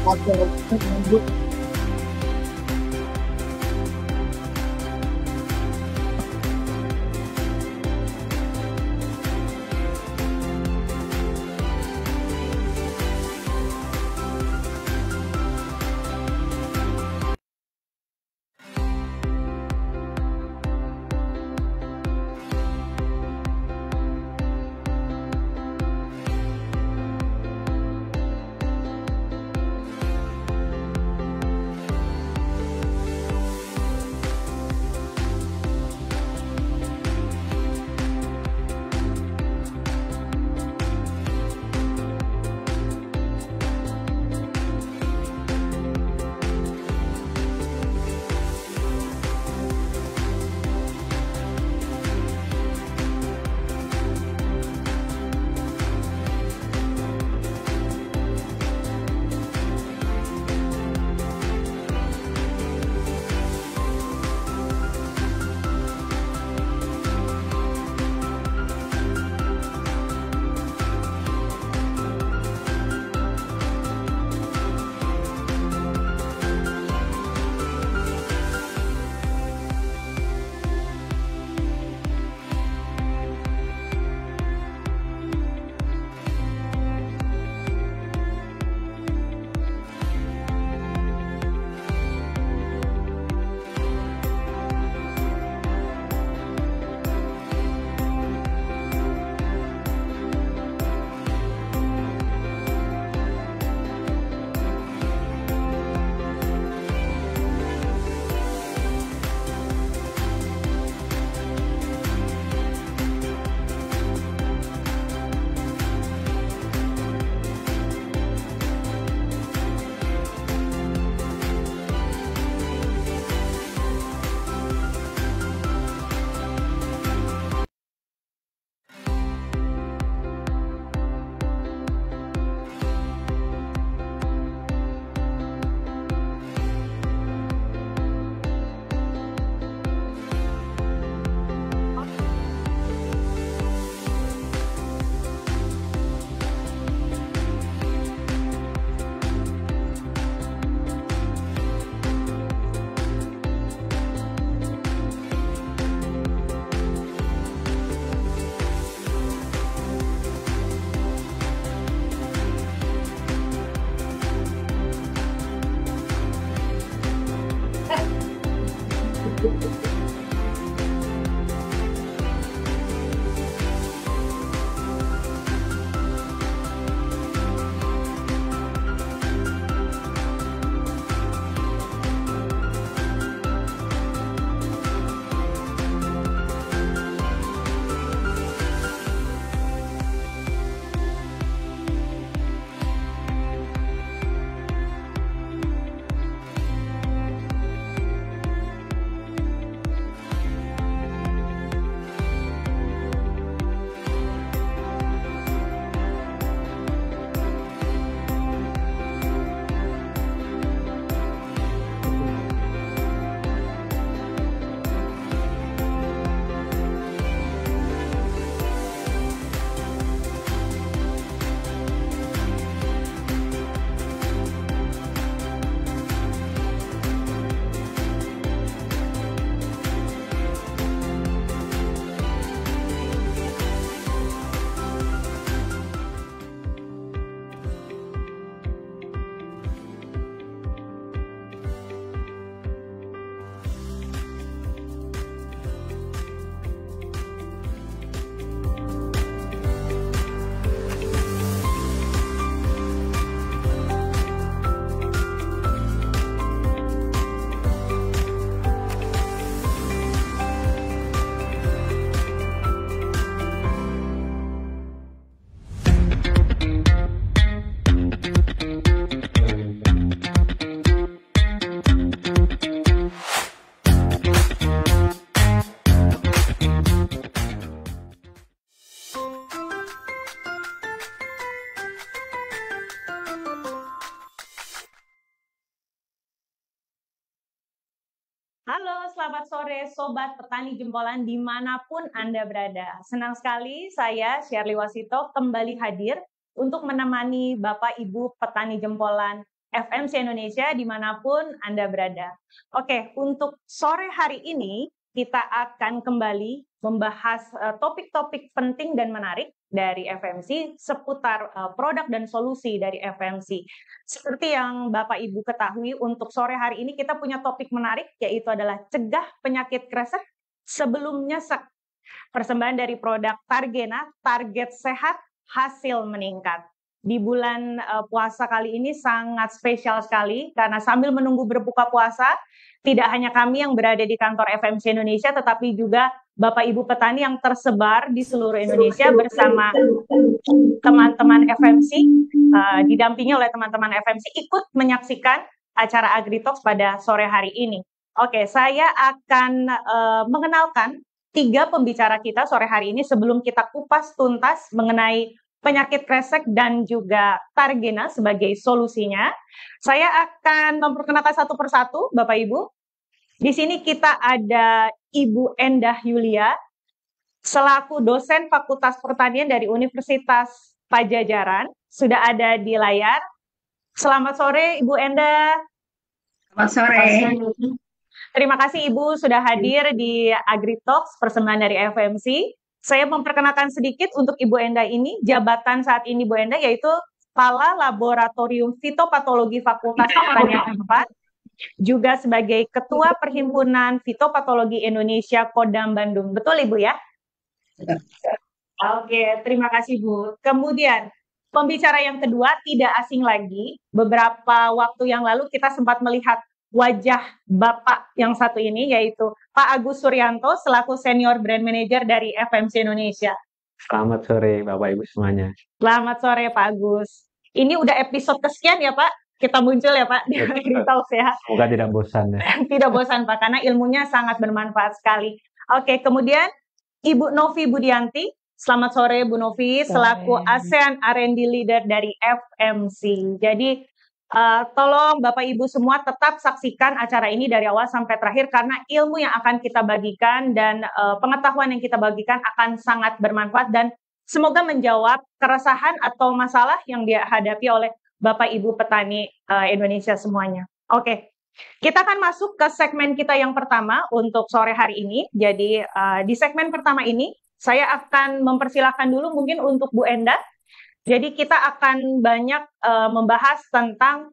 Ada menunjuk Halo, selamat sore Sobat Petani Jempolan dimanapun Anda berada. Senang sekali saya, Shirley Wasito, kembali hadir untuk menemani Bapak Ibu Petani Jempolan FMC Indonesia dimanapun Anda berada. Oke, untuk sore hari ini kita akan kembali membahas topik-topik penting dan menarik dari FMC seputar produk dan solusi dari FMC. Seperti yang Bapak Ibu ketahui, untuk sore hari ini kita punya topik menarik, yaitu adalah cegah penyakit kresek sebelum nyesek. Persembahan dari produk Targena, target sehat, hasil meningkat. Di bulan puasa kali ini sangat spesial sekali, karena sambil menunggu berbuka puasa, tidak hanya kami yang berada di kantor FMC Indonesia, tetapi juga Bapak Ibu petani yang tersebar di seluruh Indonesia bersama teman-teman FMC, didampingi oleh teman-teman FMC, ikut menyaksikan acara AgriTalks pada sore hari ini. Oke, saya akan mengenalkan 3 pembicara kita sore hari ini sebelum kita kupas tuntas mengenai penyakit kresek dan juga Targena sebagai solusinya. Saya akan memperkenalkan satu persatu, Bapak Ibu. Di sini kita ada Ibu Endah Yulia, selaku dosen Fakultas Pertanian dari Universitas Pajajaran, sudah ada di layar. Selamat sore, Ibu Endah. Selamat sore. Terima kasih Ibu sudah hadir di AgriTalks persembahan dari FMC. Saya memperkenalkan sedikit untuk Ibu Endah ini, jabatan saat ini Bu Endah yaitu Kepala Laboratorium Fitopatologi Fakultas Pertanian 4, juga sebagai Ketua Perhimpunan Fitopatologi Indonesia Kodam Bandung. Betul Ibu ya? Oke, terima kasih Bu. Kemudian, pembicara yang kedua tidak asing lagi. Beberapa waktu yang lalu kita sempat melihat wajah Bapak yang satu ini, yaitu Pak Agus Suryanto, selaku Senior Brand Manager dari FMC Indonesia. Selamat sore Bapak Ibu semuanya. Selamat sore Pak Agus. Ini udah episode kesekian ya Pak? Kita muncul ya Pak di AgriTalks ya. Semoga tidak bosan ya. Tidak bosan Pak, karena ilmunya sangat bermanfaat sekali. Oke, kemudian Ibu Novi Budianti. Selamat sore Bu Novi, selaku ASEAN R&D Leader dari FMC. Jadi tolong Bapak Ibu semua tetap saksikan acara ini dari awal sampai terakhir, karena ilmu yang akan kita bagikan dan pengetahuan yang kita bagikan akan sangat bermanfaat dan semoga menjawab keresahan atau masalah yang dihadapi oleh Bapak Ibu petani Indonesia semuanya. Oke. Kita akan masuk ke segmen kita yang pertama untuk sore hari ini. Jadi di segmen pertama ini saya akan mempersilahkan dulu mungkin untuk Bu Endah. Jadi kita akan banyak membahas tentang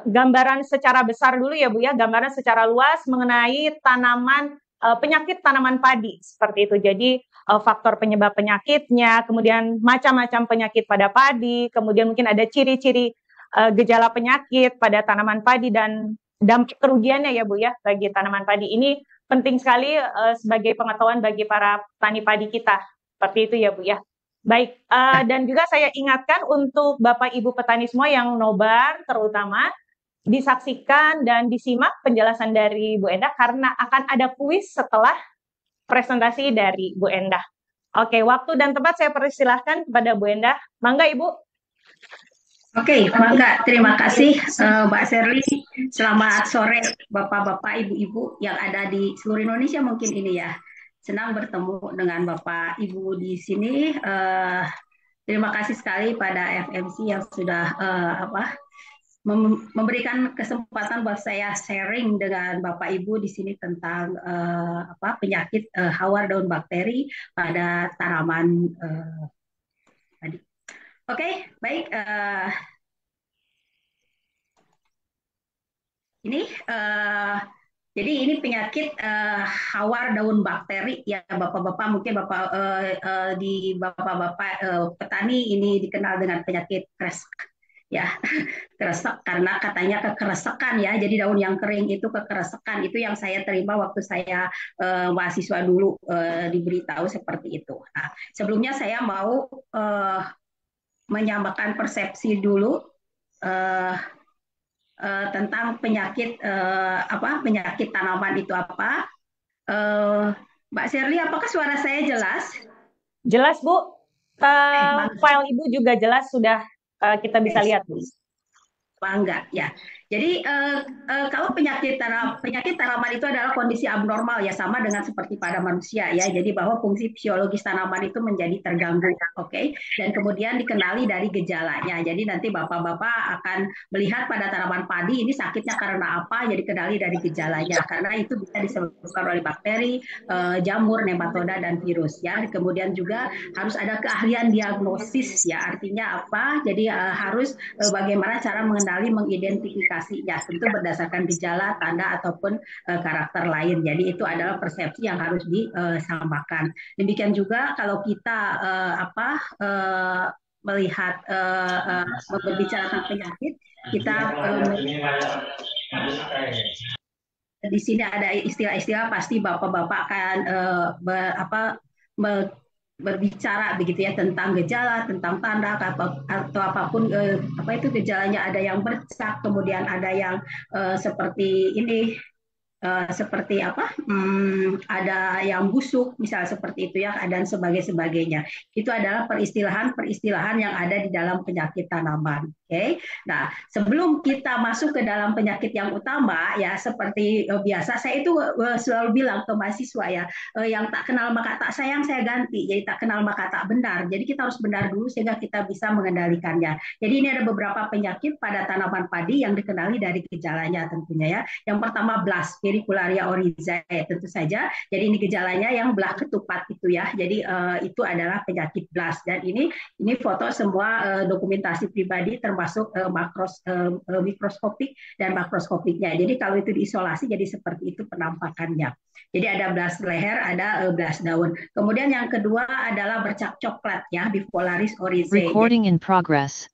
gambaran secara besar dulu ya Bu ya, gambaran secara luas mengenai tanaman penyakit tanaman padi seperti itu. Jadi faktor penyebab penyakitnya, kemudian macam-macam penyakit pada padi, kemudian mungkin ada ciri-ciri gejala penyakit pada tanaman padi dan dampak kerugiannya ya Bu ya bagi tanaman padi. Ini penting sekali sebagai pengetahuan bagi para petani padi kita. Seperti itu ya Bu ya. Baik, dan juga saya ingatkan untuk Bapak Ibu petani semua yang nobar terutama disaksikan dan disimak penjelasan dari Bu Endah karena akan ada kuis setelah presentasi dari Bu Endah. Oke, waktu dan tempat saya persilahkan kepada Bu Endah. Mangga Ibu. Oke, mangga. Terima kasih Mbak Shirley. Selamat sore Bapak-bapak, Ibu-ibu yang ada di seluruh Indonesia mungkin ini ya. Senang bertemu dengan Bapak Ibu di sini. Terima kasih sekali pada FMC yang sudah memberikan kesempatan buat saya sharing dengan Bapak Ibu di sini tentang penyakit hawar daun bakteri pada tanaman tadi. Oke, baik. Ini jadi ini penyakit hawar daun bakteri ya Bapak-bapak, mungkin di Bapak-bapak petani ini dikenal dengan penyakit kresek ya. Kresek karena katanya kekeresekan ya. Jadi daun yang kering itu kekeresekan, itu yang saya terima waktu saya mahasiswa dulu, diberitahu seperti itu. Nah, sebelumnya saya mau menyamakan persepsi dulu tentang penyakit penyakit tanaman itu apa. Mbak Shirley, apakah suara saya jelas? Jelas Bu. File Ibu juga jelas sudah kita bisa lihat Bu. Bangga ya. Jadi kalau penyakit tanaman itu adalah kondisi abnormal ya, sama dengan seperti pada manusia ya. Jadi bahwa fungsi fisiologis tanaman itu menjadi terganggu, oke? Dan kemudian dikenali dari gejalanya. Jadi nanti bapak-bapak akan melihat pada tanaman padi ini sakitnya karena apa, jadi kenali dari gejalanya. Karena itu bisa disebabkan oleh bakteri, jamur, nematoda, dan virus ya. Kemudian juga harus ada keahlian diagnosis ya. Artinya apa? Jadi harus bagaimana cara mengenali, mengidentifikasinya, tentu berdasarkan gejala, tanda ataupun karakter lain. Jadi itu adalah persepsi yang harus disamakan. Demikian juga kalau kita melihat berbicara tentang penyakit, kita di sini ada istilah-istilah, pasti bapak-bapak akan berbicara begitu ya, tentang gejala, tentang tanda atau apapun apa itu gejalanya. Ada yang bercak, kemudian ada yang seperti ini, seperti apa, ada yang busuk, misal seperti itu ya, dan sebagainya. Itu adalah peristilahan-peristilahan yang ada di dalam penyakit tanaman. Oke, nah sebelum kita masuk ke dalam penyakit yang utama ya, seperti biasa saya itu selalu bilang ke mahasiswa ya, yang tak kenal maka tak sayang saya ganti, jadi tak kenal maka tak benar. Jadi kita harus benar dulu sehingga kita bisa mengendalikannya. Jadi ini ada beberapa penyakit pada tanaman padi yang dikenali dari gejalanya tentunya ya. Yang pertama blast, Pericularia oryzae, tentu saja. Jadi ini gejalanya yang belah ketupat itu ya. Jadi itu adalah penyakit blast, dan ini foto semua dokumentasi pribadi termasuk mikroskopik dan makroskopiknya. Jadi kalau itu diisolasi jadi seperti itu penampakannya. Jadi ada blast leher, ada blast daun. Kemudian yang kedua adalah bercak coklat ya, Bipolaris oryzae. Recording in progress.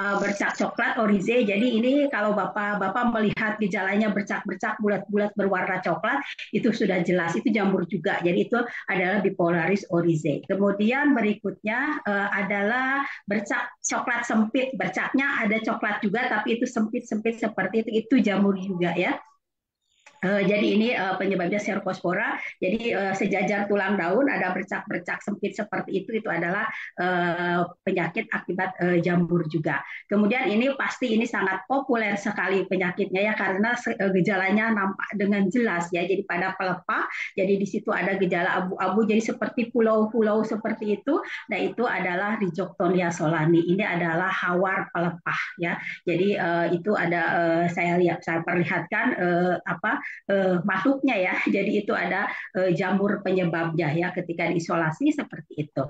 Bercak coklat oryzae. Jadi ini kalau bapak melihat gejalanya bercak-bercak bulat-bulat berwarna coklat, itu sudah jelas itu jamur juga. Jadi itu adalah Bipolaris oryzae. Kemudian berikutnya adalah bercak coklat sempit. Bercaknya ada coklat juga, tapi itu sempit-sempit seperti itu jamur juga ya. Jadi ini penyebabnya Cercospora. Jadi sejajar tulang daun ada bercak-bercak sempit seperti itu adalah penyakit akibat jamur juga. Kemudian ini pasti ini sangat populer sekali penyakitnya ya, karena gejalanya nampak dengan jelas ya. Jadi pada pelepah, jadi di situ ada gejala abu-abu, jadi seperti pulau-pulau seperti itu. Nah itu adalah Rhizoctonia solani. Ini adalah hawar pelepah ya. Jadi itu ada saya perlihatkan makhluknya ya. Jadi itu ada jamur penyebabnya ya ketika diisolasi seperti itu.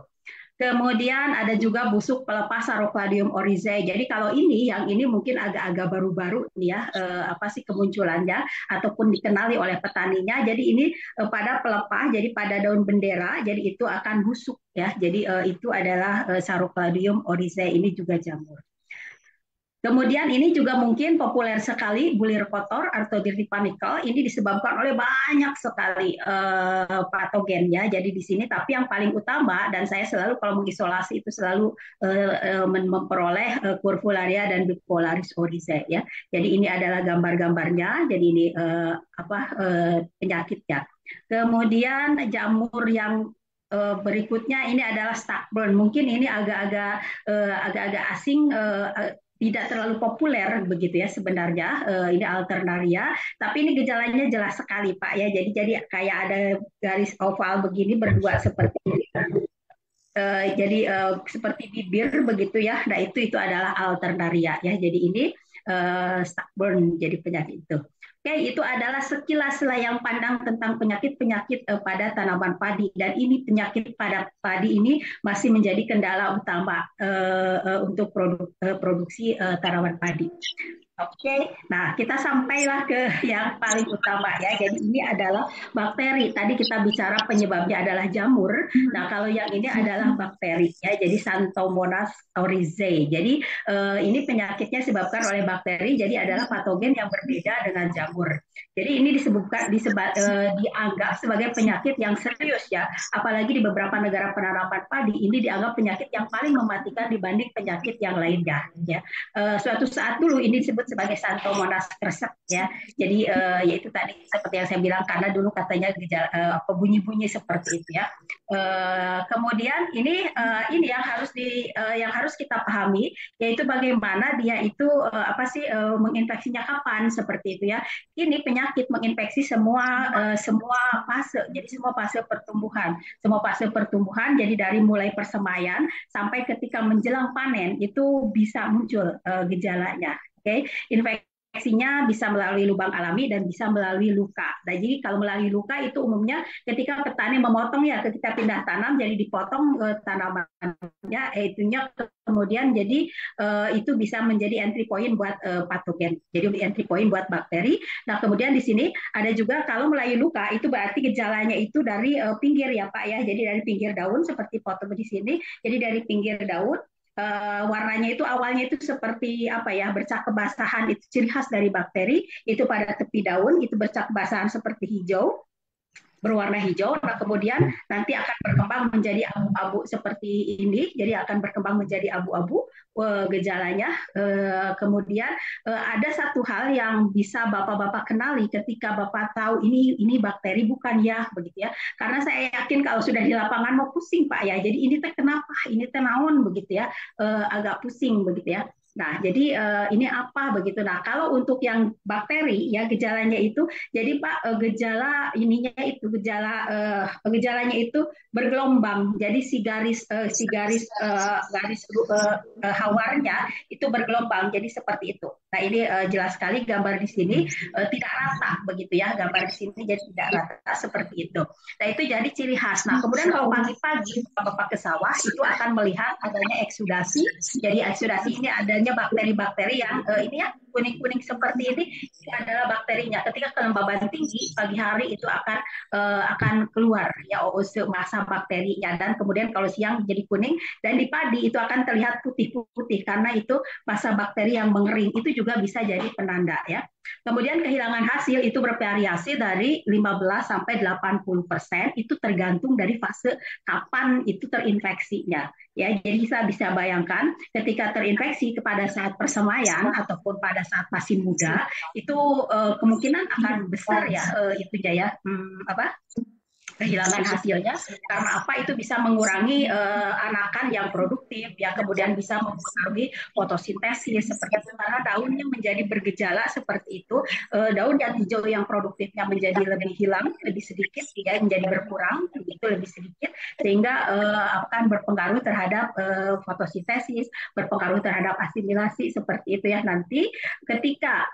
Kemudian ada juga busuk pelepah Sarocladium oryzae. Jadi kalau yang ini mungkin agak-agak baru-baru ya, apa sih kemunculannya ataupun dikenali oleh petaninya. Jadi ini pada pelepah, jadi pada daun bendera, jadi itu akan busuk ya. Jadi itu adalah Sarocladium oryzae, ini juga jamur. Kemudian ini juga mungkin populer sekali, bulir kotor atau dirty panicle. Ini disebabkan oleh banyak sekali patogen ya. Jadi di sini, tapi yang paling utama, dan saya selalu kalau mengisolasi itu selalu memperoleh Curvularia dan Bipolaris oryzae ya. Jadi ini adalah gambar-gambarnya. Jadi ini penyakitnya. Kemudian jamur yang berikutnya ini adalah Starburn. Mungkin ini agak-agak asing, tidak terlalu populer begitu ya sebenarnya, ini Alternaria, tapi ini gejalanya jelas sekali Pak ya. Jadi kayak ada garis oval begini berdua seperti ini. Jadi seperti bibir begitu ya. Nah itu adalah Alternaria ya. Jadi ini Starburn jadi penyakit itu. Oke, itu adalah sekilas layang pandang tentang penyakit-penyakit pada tanaman padi, dan ini penyakit pada padi ini masih menjadi kendala utama untuk produksi tanaman padi. Oke, nah kita sampailah ke yang paling utama ya. Jadi ini adalah bakteri. Tadi kita bicara penyebabnya adalah jamur. Nah kalau yang ini adalah bakteri ya. Jadi Xanthomonas oryzae. Jadi ini penyakitnya disebabkan oleh bakteri. Jadi adalah patogen yang berbeda dengan jamur. Jadi ini dianggap sebagai penyakit yang serius ya, apalagi di beberapa negara penanaman padi ini dianggap penyakit yang paling mematikan dibanding penyakit yang lainnya. Ya, suatu saat dulu ini disebut sebagai Santomonas crescent ya. Jadi yaitu tadi seperti yang saya bilang karena dulu katanya gejala bunyi-bunyi seperti itu ya. Kemudian ini yang harus kita pahami yaitu bagaimana dia itu menginfeksinya kapan seperti itu ya. Ini penyakit menginfeksi semua fase, jadi semua fase pertumbuhan, jadi dari mulai persemaian sampai ketika menjelang panen itu bisa muncul gejalanya. Oke, infeksinya bisa melalui lubang alami dan bisa melalui luka. Nah, jadi kalau melalui luka itu umumnya ketika petani memotong ya, ketika pindah tanam jadi dipotong tanamannya, itunya kemudian jadi itu bisa menjadi entry point buat patogen. Jadi entry point buat bakteri. Nah, kemudian di sini ada juga kalau melalui luka itu berarti gejalanya itu dari pinggir ya Pak ya. Jadi dari pinggir daun seperti foto di sini. Jadi dari pinggir daun warnanya itu awalnya itu seperti bercak kebasahan, itu ciri khas dari bakteri. Itu pada tepi daun itu bercak kebasahan seperti hijau, berwarna hijau. Nah, kemudian nanti akan berkembang menjadi abu-abu seperti ini. Jadi akan berkembang menjadi abu-abu gejalanya. Kemudian ada satu hal yang bisa Bapak-bapak kenali ketika Bapak tahu ini bakteri bukan ya, begitu ya. Karena saya yakin kalau sudah di lapangan mau pusing Pak ya. Jadi ini teh kenapa? Ini teh naon begitu ya. Agak pusing begitu ya. Nah, jadi ini apa begitu. Nah, kalau untuk yang bakteri ya gejalanya itu, jadi Pak gejalanya itu bergelombang. Jadi garis hawarnya itu bergelombang. Jadi seperti itu. Nah, ini jelas sekali gambar di sini tidak rata begitu ya. Gambar di sini jadi tidak rata seperti itu. Nah, itu jadi ciri khas. Nah, kemudian kalau pagi-pagi Bapak ke sawah itu akan melihat adanya eksudasi. Jadi eksudasi ini adanya bakteri-bakteri yang ini ya kuning-kuning seperti ini adalah bakterinya. Ketika kelembaban tinggi pagi hari itu akan keluar ya oose massa bakterinya, dan kemudian kalau siang jadi kuning, dan di padi itu akan terlihat putih-putih karena itu massa bakteri yang mengering. Itu juga bisa jadi penanda ya. Kemudian kehilangan hasil itu bervariasi dari 15 sampai 80%, itu tergantung dari fase kapan itu terinfeksinya. Ya, jadi kita bisa bayangkan ketika terinfeksi kepada saat persemaian ataupun pada saat masih muda, itu kemungkinan akan besar ya itu ya kehilangan hasilnya. Karena apa? Itu bisa mengurangi anakan yang produktif ya, kemudian bisa mempengaruhi fotosintesis seperti itu karena daunnya menjadi bergejala seperti itu. Daun yang hijau yang produktifnya menjadi lebih hilang, lebih sedikit ya, menjadi berkurang begitu, lebih sedikit, sehingga akan berpengaruh terhadap fotosintesis, berpengaruh terhadap asimilasi seperti itu ya. Nanti ketika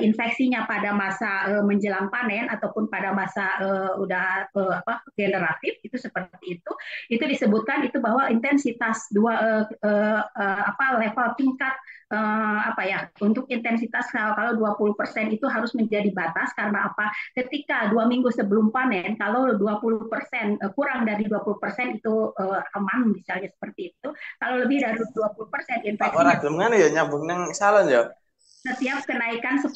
infeksinya pada masa menjelang panen ataupun pada masa udah generatif itu seperti itu disebutkan itu bahwa intensitas level tingkat untuk intensitas kalau 20% itu harus menjadi batas. Karena apa? Ketika 2 minggu sebelum panen kalau 20% kurang dari 20% itu aman misalnya seperti itu. Kalau lebih dari 20% infeksi. Pak, ora ya nyambung nang salon ya. Setiap kenaikan 10%,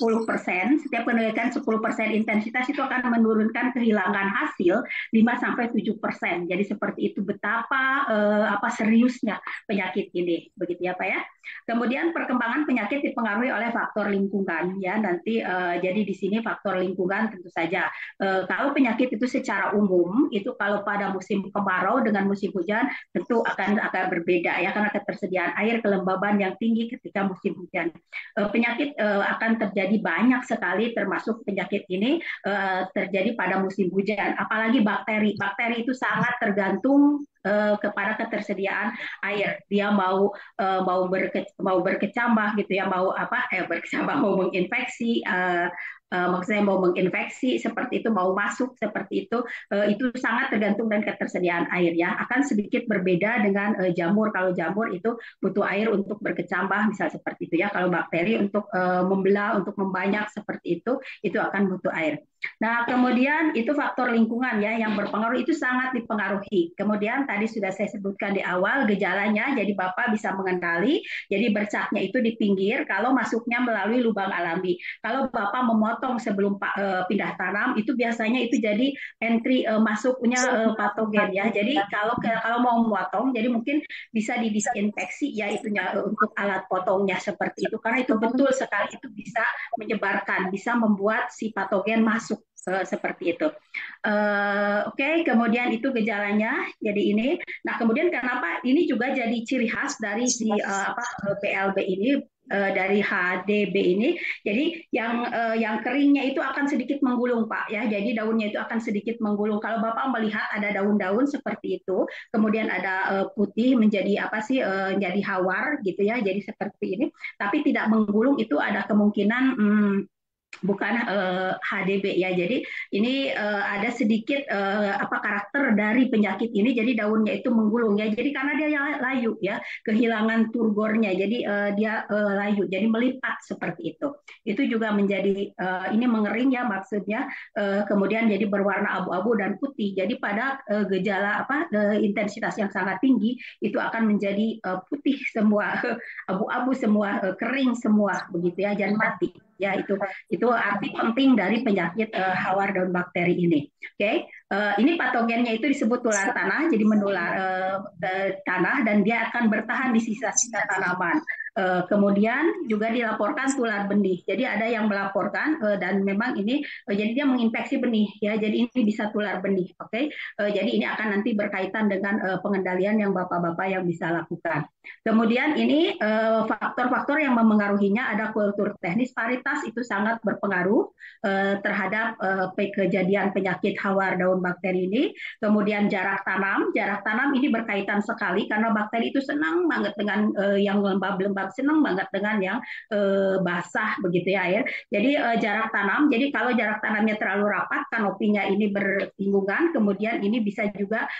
intensitas itu akan menurunkan kehilangan hasil 5-7%. Jadi seperti itu betapa seriusnya penyakit ini, begitu ya Pak ya. Kemudian perkembangan penyakit dipengaruhi oleh faktor lingkungan ya. Nanti jadi di sini faktor lingkungan tentu saja. Kalau penyakit itu secara umum itu kalau pada musim kemarau dengan musim hujan tentu akan berbeda ya, karena ketersediaan air, kelembaban yang tinggi ketika musim hujan. Penyakit akan terjadi banyak sekali, termasuk penyakit ini terjadi pada musim hujan. Apalagi bakteri itu sangat tergantung kepada ketersediaan air. Dia mau berkecambah gitu ya, mau menginfeksi, maksudnya mau menginfeksi seperti itu, mau masuk seperti itu sangat tergantung dengan ketersediaan air ya. Akan sedikit berbeda dengan jamur. Kalau jamur itu butuh air untuk berkecambah misal seperti itu ya. Kalau bakteri untuk membelah, untuk membanyak seperti itu akan butuh air. Nah, kemudian itu faktor lingkungan ya yang berpengaruh itu sangat dipengaruhi. Kemudian tadi sudah saya sebutkan di awal gejalanya, jadi Bapak bisa mengenali, jadi bercaknya itu di pinggir kalau masuknya melalui lubang alami. Kalau Bapak memotong sebelum pindah tanam, itu biasanya itu jadi entry masuknya patogen ya. Jadi kalau mau memotong, jadi mungkin bisa didisinfeksi ya itunya untuk alat potongnya seperti itu karena itu betul sekali itu bisa menyebarkan, bisa membuat si patogen masuk seperti itu. Oke, kemudian itu gejalanya. Jadi ini. Nah, kemudian kenapa ini juga jadi ciri khas dari si PLB ini dari HDB ini. Jadi yang keringnya itu akan sedikit menggulung, Pak ya. Jadi daunnya itu akan sedikit menggulung. Kalau Bapak melihat ada daun-daun seperti itu, kemudian ada putih menjadi apa sih jadi hawar gitu ya. Jadi seperti ini, tapi tidak menggulung itu ada kemungkinan bukan HDB ya. Jadi ini ada sedikit karakter dari penyakit ini. Jadi daunnya itu menggulung ya. Jadi karena dia layu ya, kehilangan turgornya. Jadi dia layu, jadi melipat seperti itu. Itu juga menjadi ini mengering ya maksudnya. Kemudian jadi berwarna abu-abu dan putih. Jadi pada gejala intensitas yang sangat tinggi itu akan menjadi putih semua, abu-abu semua, kering semua begitu ya, dan mati. Ya itu arti penting dari penyakit hawar daun bakteri ini. Oke, ini patogennya itu disebut tular tanah, jadi menular tanah dan dia akan bertahan di sisa-sisa tanaman. Kemudian juga dilaporkan tular benih. Jadi ada yang melaporkan dan memang ini jadi dia menginfeksi benih ya. Jadi ini bisa tular benih. Oke, jadi ini akan nanti berkaitan dengan pengendalian yang bapak-bapak yang bisa lakukan. Kemudian ini faktor-faktor yang memengaruhinya ada kultur teknis varietas itu sangat berpengaruh terhadap kejadian penyakit hawar daun bakteri ini. Kemudian jarak tanam ini berkaitan sekali karena bakteri itu senang banget dengan yang lembab-lembab, senang banget dengan yang basah begitu ya air. Jadi jarak tanam, jadi kalau jarak tanamnya terlalu rapat, kanopinya ini bersinggungan, kemudian ini bisa juga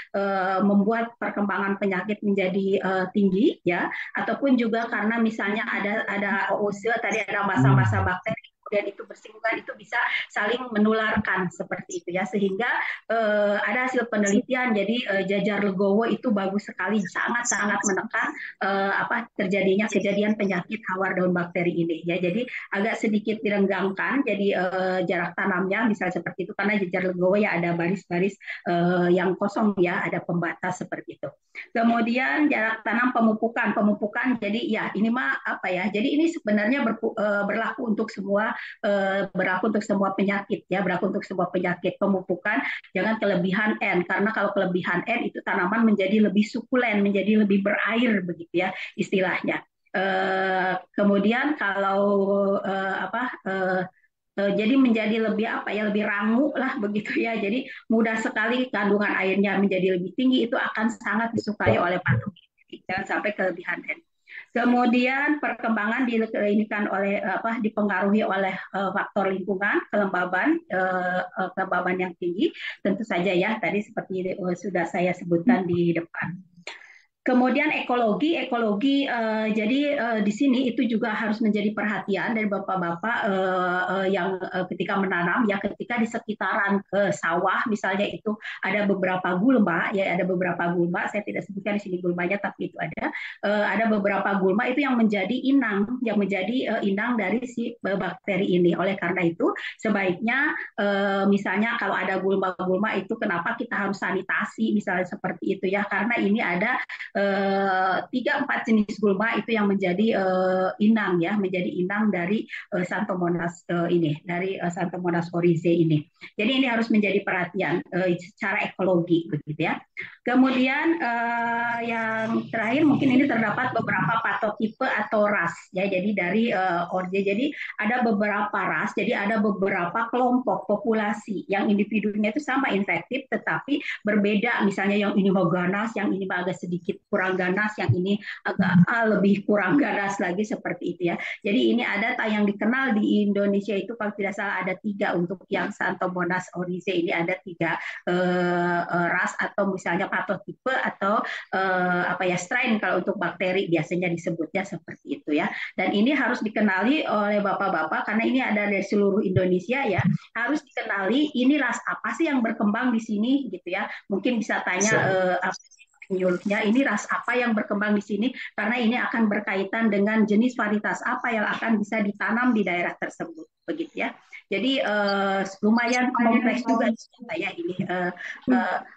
membuat perkembangan penyakit menjadi tinggi ya, ataupun juga karena misalnya ada OOC tadi ada masa-masa bakteri kemudian itu bersinggungan itu bisa saling menularkan seperti itu ya, sehingga ada hasil penelitian jadi jajar legowo itu bagus sekali, sangat-sangat menekan terjadinya kejadian penyakit hawar daun bakteri ini ya. Jadi agak sedikit direnggangkan jadi jarak tanamnya misalnya seperti itu karena jajar legowo ya ada baris-baris yang kosong ya, ada pembatas seperti itu. Kemudian jarak tanam pemupukan jadi ya ini mah apa ya, jadi ini sebenarnya berlaku untuk semua penyakit ya, berlaku untuk semua penyakit. Pemupukan jangan kelebihan N karena kalau kelebihan N itu tanaman menjadi lebih sukulen, menjadi lebih berair begitu ya istilahnya. Kemudian kalau jadi menjadi lebih rangu lah begitu ya. Jadi mudah sekali kandungan airnya menjadi lebih tinggi, itu akan sangat disukai oleh patogen. Jangan sampai kelebihan N. Kemudian perkembangan dipengaruhi oleh faktor lingkungan, kelembaban yang tinggi, tentu saja ya tadi seperti sudah saya sebutkan di depan. Kemudian ekologi jadi di sini itu juga harus menjadi perhatian dari bapak-bapak yang ketika menanam ya, ketika di sekitaran sawah misalnya itu ada beberapa gulma ya, saya tidak sebutkan di sini gulmanya tapi itu ada beberapa gulma itu yang menjadi inang dari si bakteri ini. Oleh karena itu sebaiknya misalnya kalau ada gulma-gulma itu kenapa kita harus sanitasi misalnya seperti itu ya, karena ini ada 3-4 jenis gulma itu yang menjadi inang ya, menjadi inang dari Xanthomonas dari Xanthomonas oryzae ini. Jadi ini harus menjadi perhatian secara ekologi begitu ya. Kemudian yang terakhir mungkin ini terdapat beberapa patotipe atau ras ya. Jadi dari oryzae jadi ada beberapa ras, jadi ada beberapa kelompok populasi yang individunya itu sama infektif tetapi berbeda, misalnya yang ini mau ganas, yang ini agak sedikit kurang ganas, yang ini agak lebih kurang ganas lagi seperti itu ya. Jadi ini ada yang dikenal di Indonesia itu kalau tidak salah ada 3 untuk yang Xanthomonas oryzae ini ada 3 ras atau misalnya patotipe atau strain kalau untuk bakteri biasanya disebutnya seperti itu ya. Dan ini harus dikenali oleh bapak-bapak karena ini ada dari seluruh Indonesia ya. Harus dikenali ini ras apa sih yang berkembang di sini gitu ya. Mungkin bisa tanya penyuluhnya ini ras apa yang berkembang di sini karena ini akan berkaitan dengan jenis varietas apa yang akan bisa ditanam di daerah tersebut begitu ya. Jadi lumayan kompleks juga saya ini.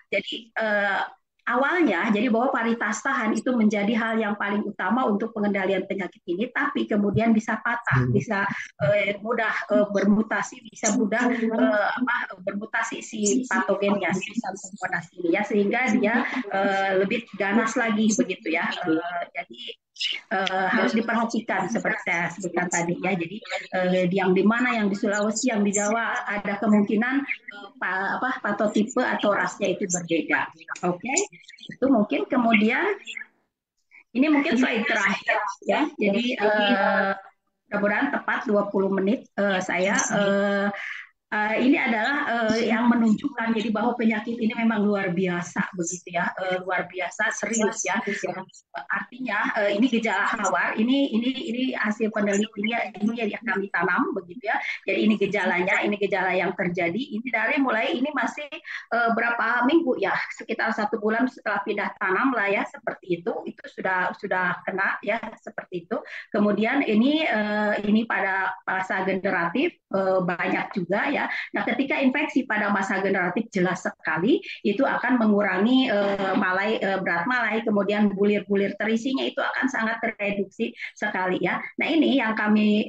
Jadi awalnya jadi bahwa varietas tahan itu menjadi hal yang paling utama untuk pengendalian penyakit ini, tapi kemudian bisa patah, bisa mudah bermutasi, bisa mudah bermutasi si patogennya, si Pseudomonas ini ya, sehingga dia lebih ganas lagi begitu ya. Jadi harus diperhatikan seperti saya sebutkan tadi ya. Jadi yang di mana, yang di Sulawesi, yang di Jawa ada kemungkinan patotipe atau rasnya itu berbeda. Oke, itu mungkin kemudian ini mungkin slide terakhir ya. Jadi mudah-mudahan tepat 20 menit saya. Ini adalah yang menunjukkan jadi bahwa penyakit ini memang luar biasa begitu ya, luar biasa serius ya. Artinya ini gejala hawar, ini hasil penelitian ini yang kami tanam begitu ya. Jadi ini gejalanya, ini gejala yang terjadi. Ini dari mulai ini masih berapa minggu ya, sekitar 1 bulan setelah pindah tanam lah ya, seperti itu sudah kena ya seperti itu. Kemudian ini pada masa generatif banyak juga ya. Nah, ketika infeksi pada masa generatif jelas sekali itu akan mengurangi berat malai, kemudian bulir-bulir terisinya itu akan sangat tereduksi sekali ya. Nah, ini yang kami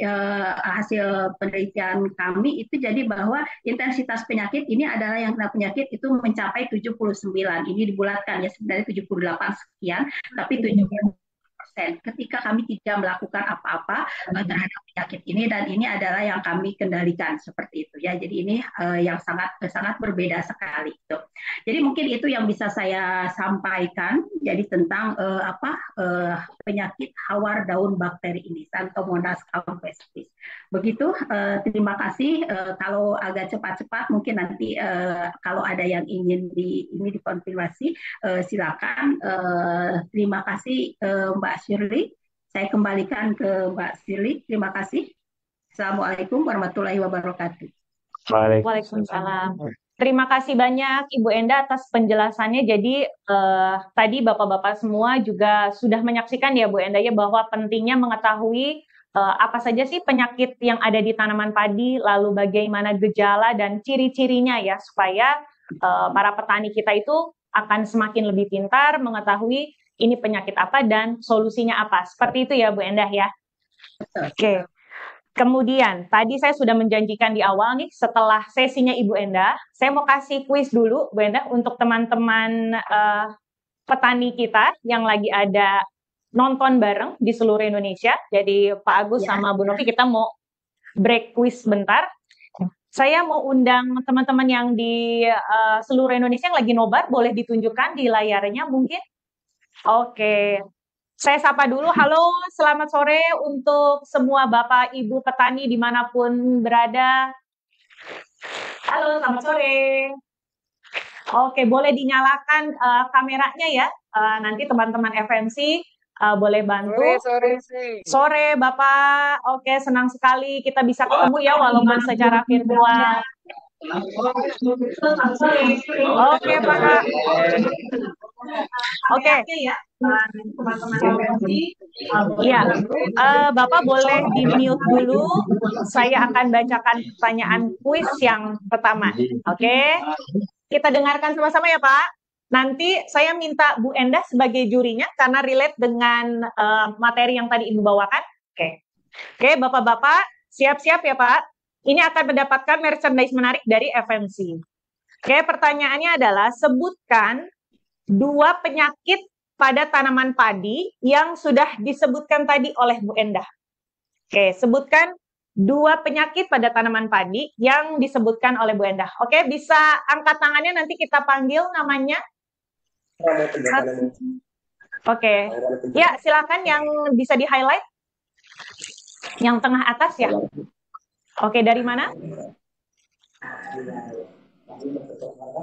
hasil penelitian kami itu jadi bahwa intensitas penyakit ini adalah yang kena penyakit itu mencapai 79. Ini dibulatkan ya, sebenarnya 78 sekian, tapi 70% ketika kami tidak melakukan apa-apa terhadap penyakit ini, dan ini adalah yang kami kendalikan seperti itu ya. Jadi ini yang sangat berbeda sekali itu. Jadi mungkin itu yang bisa saya sampaikan jadi tentang penyakit hawar daun bakteri ini, Xanthomonas campestris. Begitu, terima kasih. Kalau agak cepat-cepat mungkin nanti kalau ada yang ingin ini dikonfirmasi silakan. Terima kasih Mbak Shirley. Saya kembalikan ke Mbak Shirley. Terima kasih. Assalamualaikum warahmatullahi wabarakatuh. Waalaikumsalam. Terima kasih banyak Ibu Enda atas penjelasannya. Jadi tadi Bapak-Bapak semua juga sudah menyaksikan ya Bu Enda ya, bahwa pentingnya mengetahui apa saja sih penyakit yang ada di tanaman padi, lalu bagaimana gejala dan ciri-cirinya ya, supaya para petani kita itu akan semakin lebih pintar mengetahui ini penyakit apa dan solusinya apa. Seperti itu ya Bu Endah ya. Oke. Kemudian tadi saya sudah menjanjikan di awal nih, setelah sesinya Ibu Endah, saya mau kasih kuis dulu Bu Endah untuk teman-teman petani kita yang lagi ada nonton bareng di seluruh Indonesia. Jadi Pak Agus sama Bu Novi, kita mau break kuis bentar. Saya mau undang teman-teman yang di seluruh Indonesia yang lagi nobar, boleh ditunjukkan di layarnya mungkin. Oke, saya sapa dulu. Halo, selamat sore untuk semua Bapak Ibu petani dimanapun berada. Halo, selamat sore. Oke, boleh dinyalakan kameranya ya. Nanti teman-teman FMC boleh bantu. Sore Bapak. Oke, senang sekali kita bisa ketemu ya walaupun secara virtual. Oke Pak. Oke. Iya, Bapak boleh di-mute dulu. Saya akan bacakan pertanyaan kuis yang pertama. Oke. Kita dengarkan sama-sama ya Pak. Nanti saya minta Bu Endah sebagai jurinya karena relate dengan materi yang tadi Ibu bawakan. Oke, Bapak-bapak siap-siap ya Pak. Ini akan mendapatkan merchandise menarik dari FMC. Oke, pertanyaannya adalah sebutkan 2 penyakit pada tanaman padi yang sudah disebutkan tadi oleh Bu Endah. Oke, sebutkan 2 penyakit pada tanaman padi yang disebutkan oleh Bu Endah. Oke, bisa angkat tangannya nanti kita panggil namanya. Oke, ya silakan yang bisa di-highlight. Yang tengah atas ya. Oke, dari mana?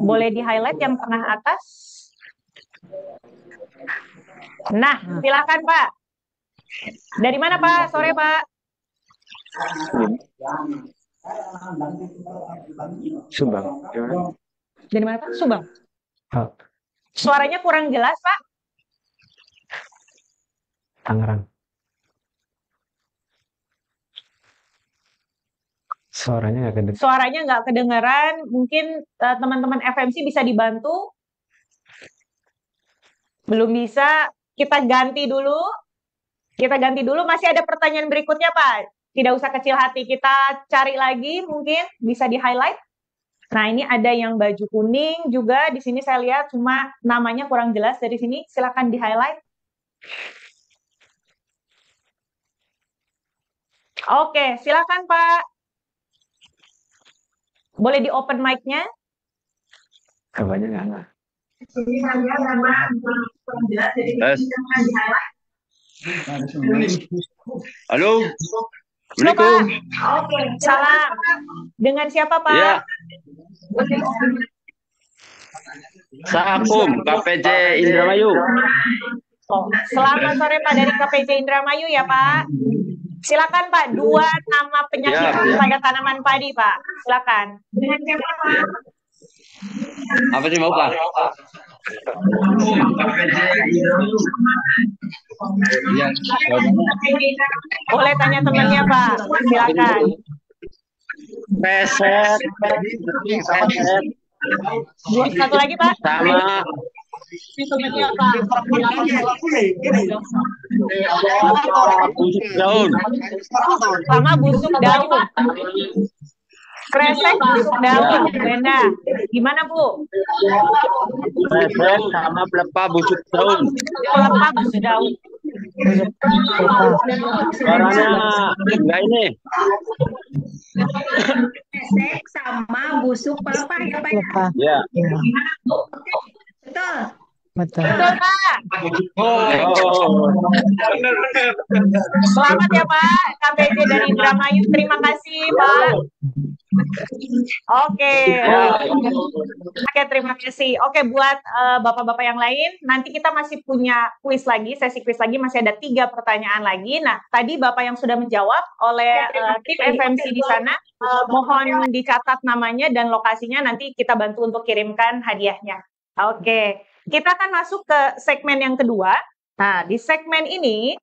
Boleh di-highlight yang tengah atas. Nah, silakan Pak. Dari mana Pak? Sore Pak. Subang. Gimana? Dari mana Pak? Subang. Oh, Suaranya kurang jelas Pak. Tangerang. Suaranya nggak kedengeran. Suaranya nggak kedengeran. Mungkin teman-teman FMC bisa dibantu. Belum bisa. Kita ganti dulu. Masih ada pertanyaan berikutnya Pak. Tidak usah kecil hati. Kita cari lagi mungkin bisa di-highlight. Nah, ini ada yang baju kuning juga. Di sini saya lihat cuma namanya kurang jelas dari sini. Silakan di-highlight. Oke, silakan Pak. Boleh di-open mic-nya? Kebanyakan nggak. Ini saya nama kurang jelas, jadi silakan di-highlight. Halo, Halo Pak. Assalamualaikum. Oke, salam. Dengan siapa Pak? Ya, Sakum, KPJ Indramayu. Oh, selamat sore Pak dari KPJ Indramayu ya Pak. Silakan Pak, 2 nama penyakit Ya. pada tanaman padi Pak. Silakan. Dengan siapa Pak? Apa sih mau Pak? Iya, Boleh tanya temannya Pak. Silakan. Reset, Satu lagi Pak. sama Temannya Pak. busuk daun. Sama busuk daun. Kresek busuk daun. Brenda, gimana Bu? Reset sama pelepah busuk daun. Pelepah busuk daun. Suaranya enggak ini. Pesek sama busuk pelepah ya Pak ya? Ya. Betul. Betul Pak. Oh. Selamat ya Pak. KPJ dari Indramayu. Terima kasih Pak. Oke. Oke, terima kasih. Oke, buat bapak-bapak yang lain, nanti kita masih punya kuis lagi, sesi kuis lagi, masih ada 3 pertanyaan lagi. Nah, tadi bapak yang sudah menjawab oleh tim FMC di sana, mohon dicatat namanya dan lokasinya, nanti kita bantu untuk kirimkan hadiahnya. Oke, kita akan masuk ke segmen yang kedua. Nah, di segmen ini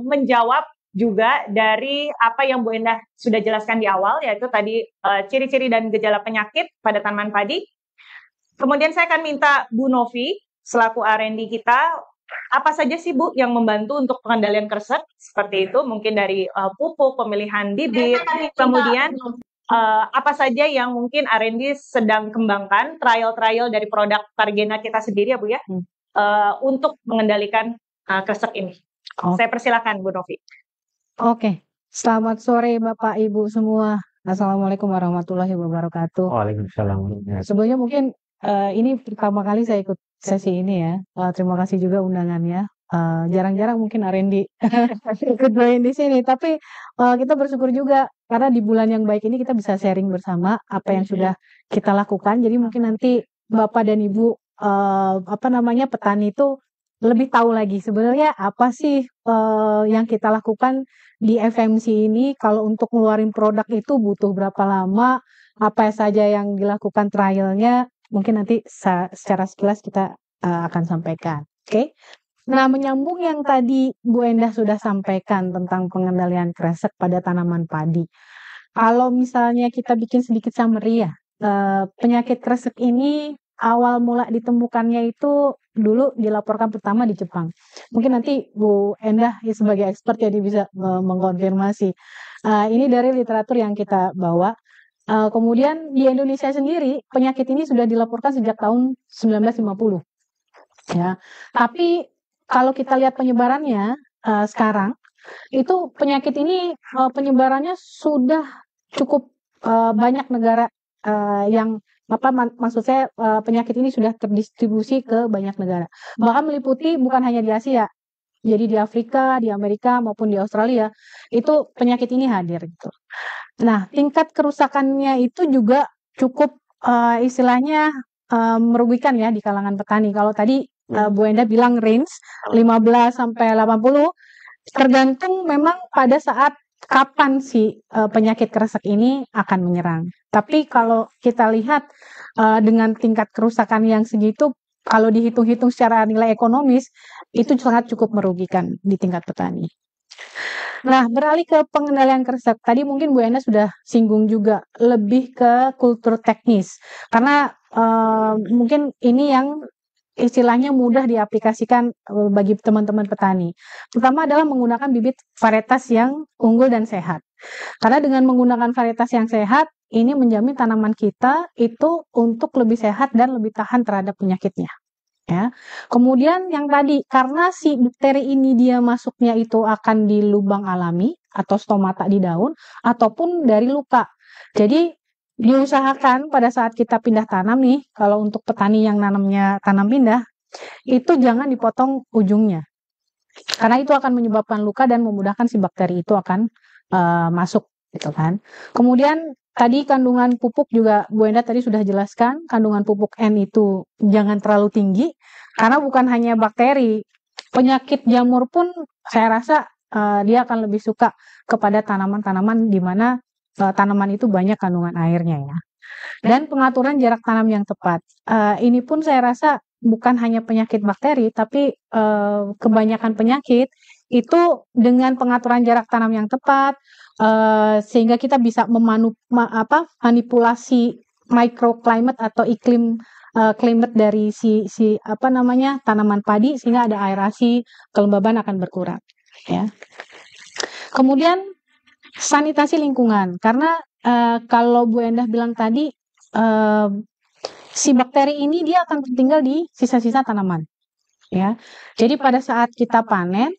menjawab juga dari apa yang Bu Endah sudah jelaskan di awal, yaitu tadi ciri-ciri dan gejala penyakit pada tanaman padi. Kemudian saya akan minta Bu Novi, selaku R&D kita, apa saja sih Bu yang membantu untuk pengendalian kresek? Seperti itu, mungkin dari pupuk, pemilihan bibit, kemudian apa saja yang mungkin R&D sedang kembangkan, trial-trial dari produk Targena kita sendiri ya Bu ya, untuk mengendalikan kresek ini. Saya persilakan Bu Novi. Oke, selamat sore Bapak Ibu semua. Assalamualaikum warahmatullahi wabarakatuh. Waalaikumsalam. Sebelumnya mungkin ini pertama kali saya ikut sesi ini ya. Terima kasih juga undangannya. Jarang-jarang mungkin R&D ikut join di sini, tapi kita bersyukur juga karena di bulan yang baik ini kita bisa sharing bersama apa yang sudah kita lakukan. Jadi mungkin nanti Bapak dan Ibu petani itu lebih tahu lagi sebenarnya apa sih yang kita lakukan di FMC ini. Kalau untuk ngeluarin produk itu butuh berapa lama, apa saja yang dilakukan trialnya, mungkin nanti secara sekilas kita akan sampaikan. Oke. Nah, menyambung yang tadi Bu Endah sudah sampaikan tentang pengendalian kresek pada tanaman padi. Kalau misalnya kita bikin sedikit summary ya, penyakit kresek ini awal mula ditemukannya itu dulu dilaporkan pertama di Jepang. Mungkin nanti Bu Endah ya sebagai expert jadi bisa mengkonfirmasi. Ini dari literatur yang kita bawa. Kemudian di Indonesia sendiri penyakit ini sudah dilaporkan sejak tahun 1950. Ya, tapi kalau kita lihat penyebarannya sekarang itu penyakit ini penyebarannya sudah cukup banyak negara yang maksud saya penyakit ini sudah terdistribusi ke banyak negara. Bahkan meliputi bukan hanya di Asia. Jadi di Afrika, di Amerika maupun di Australia itu penyakit ini hadir gitu. Nah, tingkat kerusakannya itu juga cukup istilahnya merugikan ya di kalangan petani. Kalau tadi Bu Enda bilang range 15 sampai 80, tergantung memang pada saat kapan si penyakit kresek ini akan menyerang. Tapi kalau kita lihat dengan tingkat kerusakan yang segitu, kalau dihitung-hitung secara nilai ekonomis, itu sangat cukup merugikan di tingkat petani. Nah, beralih ke pengendalian kresek. Tadi mungkin Bu Enda sudah singgung juga lebih ke kultur teknis. Karena mungkin ini yang istilahnya mudah diaplikasikan bagi teman-teman petani. Pertama adalah menggunakan bibit varietas yang unggul dan sehat. Karena dengan menggunakan varietas yang sehat, ini menjamin tanaman kita itu untuk lebih sehat dan lebih tahan terhadap penyakitnya. Ya. Kemudian yang tadi, karena si bakteri ini dia masuknya itu akan di lubang alami atau stomata di daun ataupun dari luka. Jadi diusahakan pada saat kita pindah tanam nih, kalau untuk petani yang nanamnya tanam pindah, itu jangan dipotong ujungnya. Karena itu akan menyebabkan luka dan memudahkan si bakteri itu akan masuk gitu kan. Kemudian tadi kandungan pupuk juga Bu Enda tadi sudah jelaskan, kandungan pupuk N itu jangan terlalu tinggi karena bukan hanya bakteri, penyakit jamur pun saya rasa dia akan lebih suka kepada tanaman-tanaman di mana tanaman itu banyak kandungan airnya ya. Dan pengaturan jarak tanam yang tepat. Ini pun saya rasa bukan hanya penyakit bakteri, tapi kebanyakan penyakit itu dengan pengaturan jarak tanam yang tepat, sehingga kita bisa manipulasi microclimate atau iklim climate dari si tanaman padi sehingga ada aerasi, kelembaban akan berkurang. Ya. Kemudian sanitasi lingkungan, karena kalau Bu Endah bilang tadi si bakteri ini dia akan tertinggal di sisa-sisa tanaman. Ya, jadi pada saat kita panen,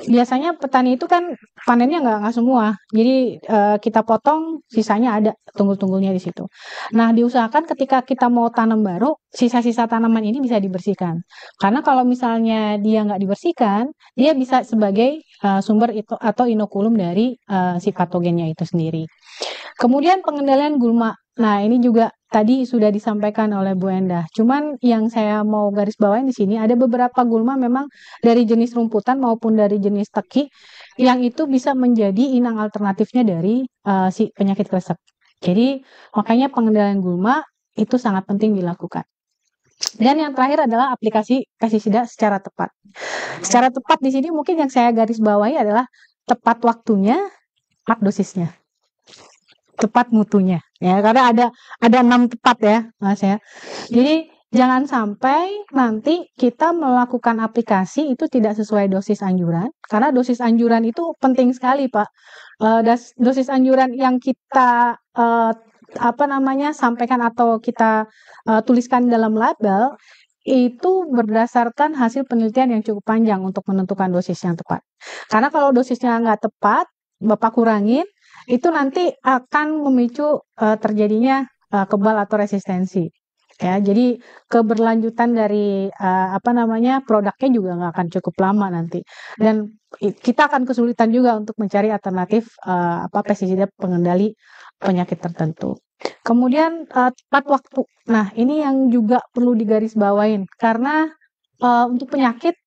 biasanya petani itu kan panennya nggak semua, jadi kita potong sisanya ada tunggul-tunggulnya di situ. Nah, diusahakan ketika kita mau tanam baru, sisa-sisa tanaman ini bisa dibersihkan. Karena kalau misalnya dia nggak dibersihkan, dia bisa sebagai sumber itu atau inokulum dari si patogennya itu sendiri. Kemudian pengendalian gulma. Nah, ini juga tadi sudah disampaikan oleh Bu Endah. Cuman yang saya mau garis bawain di sini ada beberapa gulma memang dari jenis rumputan maupun dari jenis teki yang itu bisa menjadi inang alternatifnya dari si penyakit kresek. Jadi makanya pengendalian gulma itu sangat penting dilakukan. Dan yang terakhir adalah aplikasi pestisida secara tepat. Secara tepat di sini mungkin yang saya garis bawahi adalah tepat waktunya, tepat dosisnya. Tepat mutunya ya, karena ada 6 tepat ya Mas ya. Jadi jangan sampai nanti kita melakukan aplikasi itu tidak sesuai dosis anjuran, karena dosis anjuran itu penting sekali Pak. Dosis anjuran yang kita sampaikan atau kita tuliskan dalam label itu berdasarkan hasil penelitian yang cukup panjang untuk menentukan dosis yang tepat. Karena kalau dosisnya nggak tepat, Bapak kurangin, itu nanti akan memicu terjadinya kebal atau resistensi. Ya, jadi keberlanjutan dari produknya juga nggak akan cukup lama nanti. Dan kita akan kesulitan juga untuk mencari alternatif pestisida pengendali penyakit tertentu. Kemudian tepat waktu. Nah, ini yang juga perlu digarisbawain karena untuk penyakit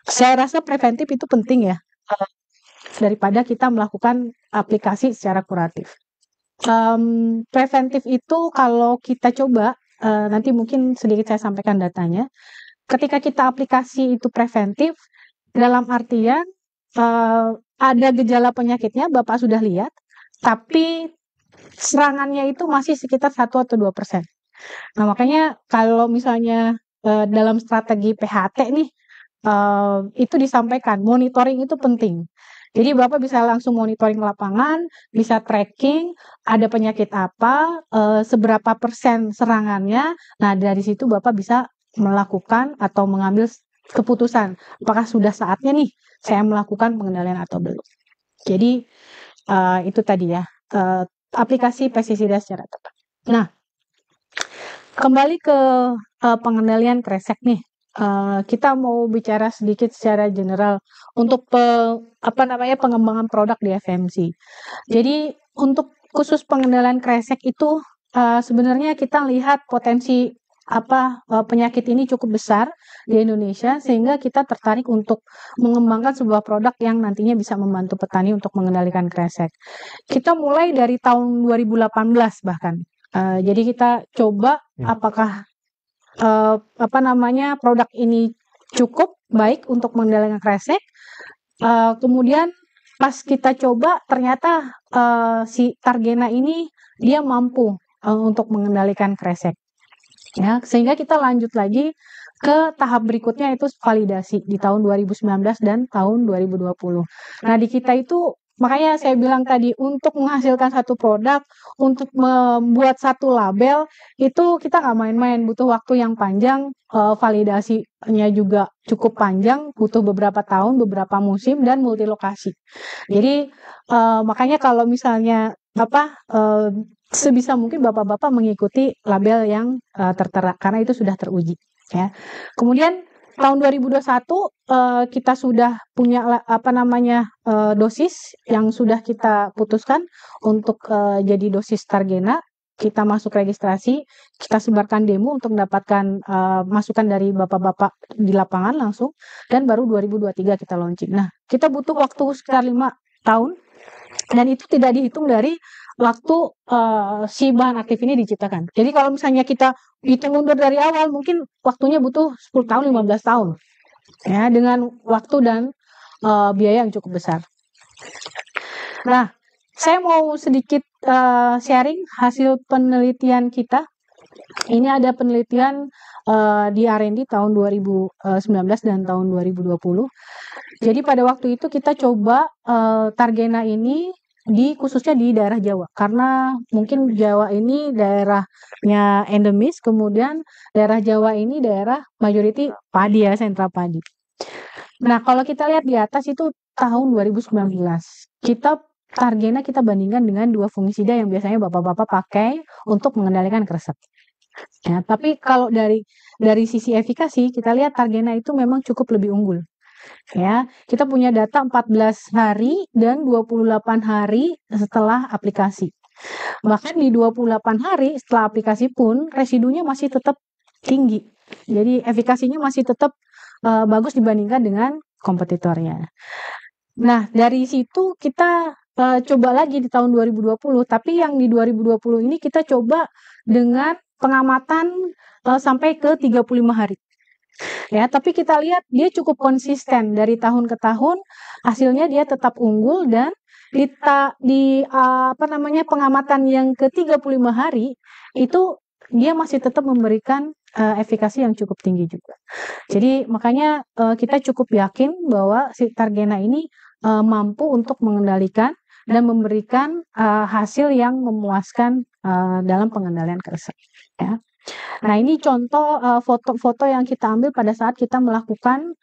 saya rasa preventif itu penting ya. Daripada kita melakukan aplikasi secara kuratif. Preventif itu kalau kita coba, nanti mungkin sedikit saya sampaikan datanya, ketika kita aplikasi itu preventif, dalam artian ada gejala penyakitnya, Bapak sudah lihat, tapi serangannya itu masih sekitar 1 atau 2%. Nah, makanya kalau misalnya dalam strategi PHT nih, itu disampaikan, monitoring itu penting. Jadi Bapak bisa langsung monitoring lapangan, bisa tracking, ada penyakit apa, seberapa persen serangannya. Nah, dari situ Bapak bisa melakukan atau mengambil keputusan. Apakah sudah saatnya nih saya melakukan pengendalian atau belum. Jadi, itu tadi ya, aplikasi pestisida secara tepat. Nah, kembali ke pengendalian kresek nih. Kita mau bicara sedikit secara general untuk pengembangan produk di FMC. Jadi untuk khusus pengendalian kresek itu sebenarnya kita lihat potensi penyakit ini cukup besar di Indonesia sehingga kita tertarik untuk mengembangkan sebuah produk yang nantinya bisa membantu petani untuk mengendalikan kresek. Kita mulai dari tahun 2018 bahkan. Jadi kita coba apakah produk ini cukup baik untuk mengendalikan kresek. Kemudian pas kita coba ternyata si Targena ini dia mampu untuk mengendalikan kresek. Ya, sehingga kita lanjut lagi ke tahap berikutnya itu validasi di tahun 2019 dan tahun 2020. Nah, di kita itu makanya saya bilang tadi untuk menghasilkan satu produk, untuk membuat satu label itu kita nggak main-main, butuh waktu yang panjang, validasinya juga cukup panjang, butuh beberapa tahun, beberapa musim dan multi lokasi. Jadi makanya kalau misalnya sebisa mungkin bapak-bapak mengikuti label yang tertera karena itu sudah teruji. Ya. Kemudian tahun 2021 kita sudah punya dosis yang sudah kita putuskan untuk jadi dosis Targena. Kita masuk registrasi, kita sebarkan demo untuk mendapatkan masukan dari bapak-bapak di lapangan langsung, dan baru 2023 kita launching. Nah, kita butuh waktu sekitar 5 tahun, dan itu tidak dihitung dari waktu si bahan aktif ini diciptakan. Jadi kalau misalnya kita hitung mundur dari awal, mungkin waktunya butuh 10 tahun, 15 tahun. Ya, dengan waktu dan biaya yang cukup besar. Nah, saya mau sedikit sharing hasil penelitian kita. Ini ada penelitian di R&D tahun 2019 dan tahun 2020. Jadi pada waktu itu kita coba Targena ini khususnya di daerah Jawa, karena mungkin Jawa ini daerahnya endemis, kemudian daerah Jawa ini daerah majority padi ya, sentra padi. Nah, kalau kita lihat di atas itu tahun 2019, Targena kita bandingkan dengan 2 fungisida yang biasanya bapak-bapak pakai untuk mengendalikan kresek. Ya, tapi kalau dari sisi efikasi kita lihat Targena itu memang cukup lebih unggul. Ya, kita punya data 14 hari dan 28 hari setelah aplikasi. Bahkan di 28 hari setelah aplikasi pun residunya masih tetap tinggi. Jadi efikasinya masih tetap bagus dibandingkan dengan kompetitornya. Nah, dari situ kita coba lagi di tahun 2020, tapi yang di 2020 ini kita coba dengan pengamatan sampai ke 35 hari. Ya, tapi kita lihat dia cukup konsisten dari tahun ke tahun, hasilnya dia tetap unggul, dan di pengamatan yang ke 35 hari itu dia masih tetap memberikan efikasi yang cukup tinggi juga. Jadi makanya kita cukup yakin bahwa si Targena ini mampu untuk mengendalikan dan memberikan hasil yang memuaskan dalam pengendalian kresek. Ya. Nah, ini contoh foto-foto yang kita ambil pada saat kita melakukan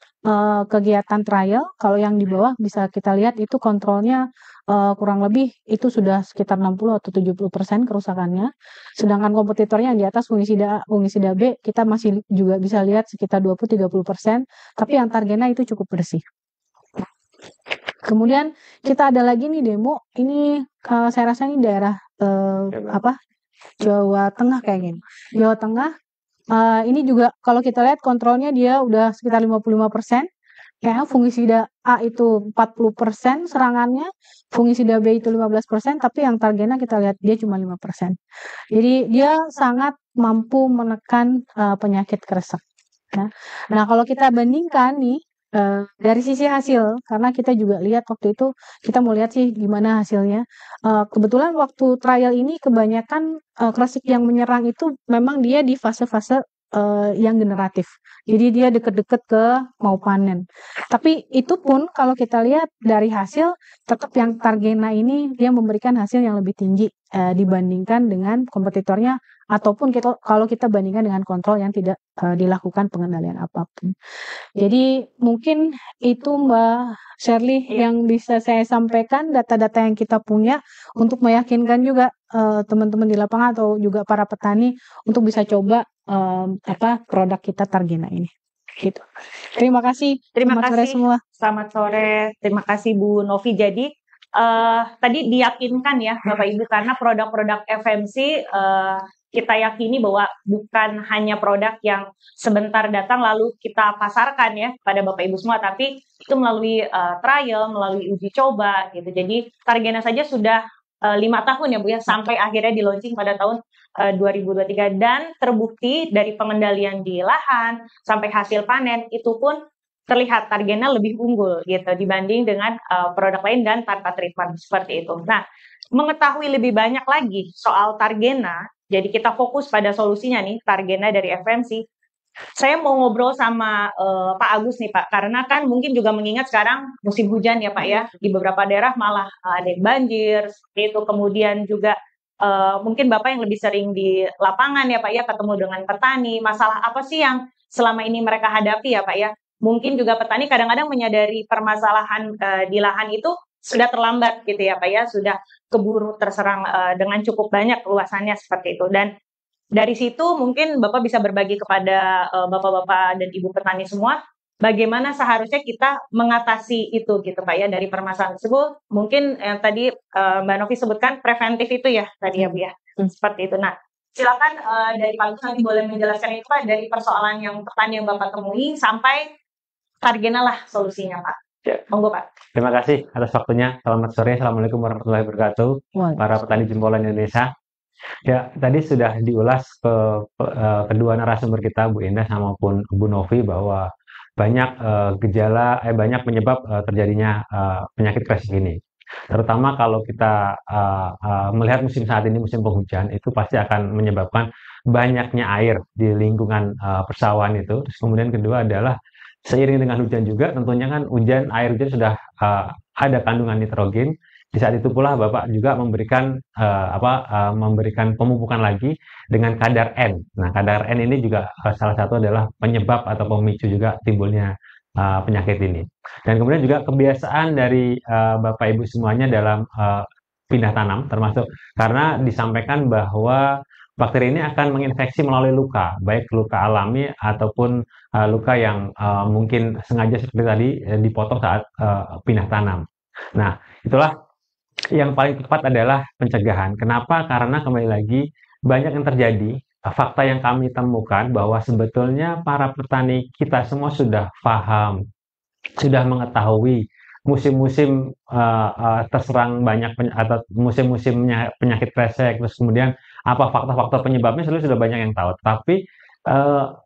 kegiatan trial. Kalau yang di bawah bisa kita lihat itu kontrolnya kurang lebih itu sudah sekitar 60 atau 70% kerusakannya. Sedangkan kompetitornya yang di atas fungisida B kita masih juga bisa lihat sekitar 20-30%, tapi yang Targena itu cukup bersih. Kemudian kita ada lagi nih demo. Ini saya rasa ini daerah Jawa Tengah kayaknya. Jawa Tengah ini juga kalau kita lihat kontrolnya dia udah sekitar 55%. Ya, fungisida A itu 40% serangannya, fungisida B itu 15%, tapi yang Targena kita lihat dia cuma 5%. Jadi dia sangat mampu menekan penyakit kresek. Ya. Nah, kalau kita bandingkan nih dari sisi hasil, karena kita juga lihat waktu itu kita mau lihat sih gimana hasilnya. Kebetulan waktu trial ini kebanyakan kresek yang menyerang itu memang dia di fase-fase yang generatif. Jadi dia deket-deket ke mau panen. Tapi itu pun kalau kita lihat dari hasil, tetap yang Targena ini dia memberikan hasil yang lebih tinggi dibandingkan dengan kompetitornya, ataupun kalau kita bandingkan dengan kontrol yang tidak dilakukan pengendalian apapun. Jadi mungkin itu Mbak Shirley yang bisa saya sampaikan, data-data yang kita punya untuk meyakinkan juga teman-teman di lapangan atau juga para petani untuk bisa coba produk kita Targena ini. Gitu. Terima kasih. Terima Selamat sore kasih. semua. Selamat sore. Terima kasih Bu Novi. Jadi tadi diyakinkan ya Bapak Ibu, karena produk-produk FMC kita yakini bahwa bukan hanya produk yang sebentar datang lalu kita pasarkan ya pada Bapak Ibu semua, tapi itu melalui trial, melalui uji coba gitu. Jadi Targena saja sudah 5 tahun ya Bu ya, sampai akhirnya di launching pada tahun 2023, dan terbukti dari pengendalian di lahan sampai hasil panen itu pun terlihat Targena lebih unggul gitu dibanding dengan produk lain dan tanpa treatment seperti itu. Nah, mengetahui lebih banyak lagi soal Targena, jadi kita fokus pada solusinya nih, Targena dari FMC. Saya mau ngobrol sama Pak Agus nih Pak, karena kan mungkin juga mengingat sekarang musim hujan ya Pak ya, di beberapa daerah malah ada yang banjir, seperti itu. Kemudian juga mungkin Bapak yang lebih sering di lapangan ya Pak ya, ketemu dengan petani, masalah apa sih yang selama ini mereka hadapi ya Pak ya. Mungkin juga petani kadang-kadang menyadari permasalahan di lahan itu sudah terlambat gitu ya Pak ya, sudah keburu terserang dengan cukup banyak luasannya seperti itu. Dan dari situ mungkin Bapak bisa berbagi kepada Bapak-Bapak dan Ibu petani semua, bagaimana seharusnya kita mengatasi itu gitu Pak ya, dari permasalahan tersebut. Mungkin tadi Mbak Novi sebutkan preventif itu ya tadi ya Bu ya, seperti itu. Nah, silakan dari Pak Agus nanti boleh menjelaskan itu Pak, dari persoalan yang petani yang Bapak temui sampai Targena lah solusinya Pak. Ya. Monggo Pak. Terima kasih atas waktunya. Selamat sore. Assalamualaikum warahmatullahi wabarakatuh. Para petani jempolan Indonesia. Ya, tadi sudah diulas kedua narasumber kita, Bu Indah maupun Bu Novi, bahwa banyak banyak penyebab terjadinya penyakit klasik ini. Terutama kalau kita melihat musim saat ini, musim penghujan, itu pasti akan menyebabkan banyaknya air di lingkungan persawahan itu. Terus kemudian kedua adalah seiring dengan hujan juga, tentunya kan air hujan sudah ada kandungan nitrogen. Di saat itu pula Bapak juga memberikan memberikan pemupukan lagi dengan kadar N. Nah, kadar N ini juga salah satu adalah penyebab atau pemicu juga timbulnya penyakit ini. Dan kemudian juga kebiasaan dari Bapak Ibu semuanya dalam pindah tanam, termasuk karena disampaikan bahwa bakteri ini akan menginfeksi melalui luka, baik luka alami ataupun luka yang mungkin sengaja seperti tadi dipotong saat pindah tanam. Nah, itulah yang paling tepat adalah pencegahan. Kenapa? Karena kembali lagi banyak yang terjadi. Fakta yang kami temukan bahwa sebetulnya para petani kita semua sudah paham, sudah mengetahui musim-musim terserang banyak atau musim-musim penyakit kresek, terus kemudian apa fakta-fakta penyebabnya sudah banyak yang tahu. Tapi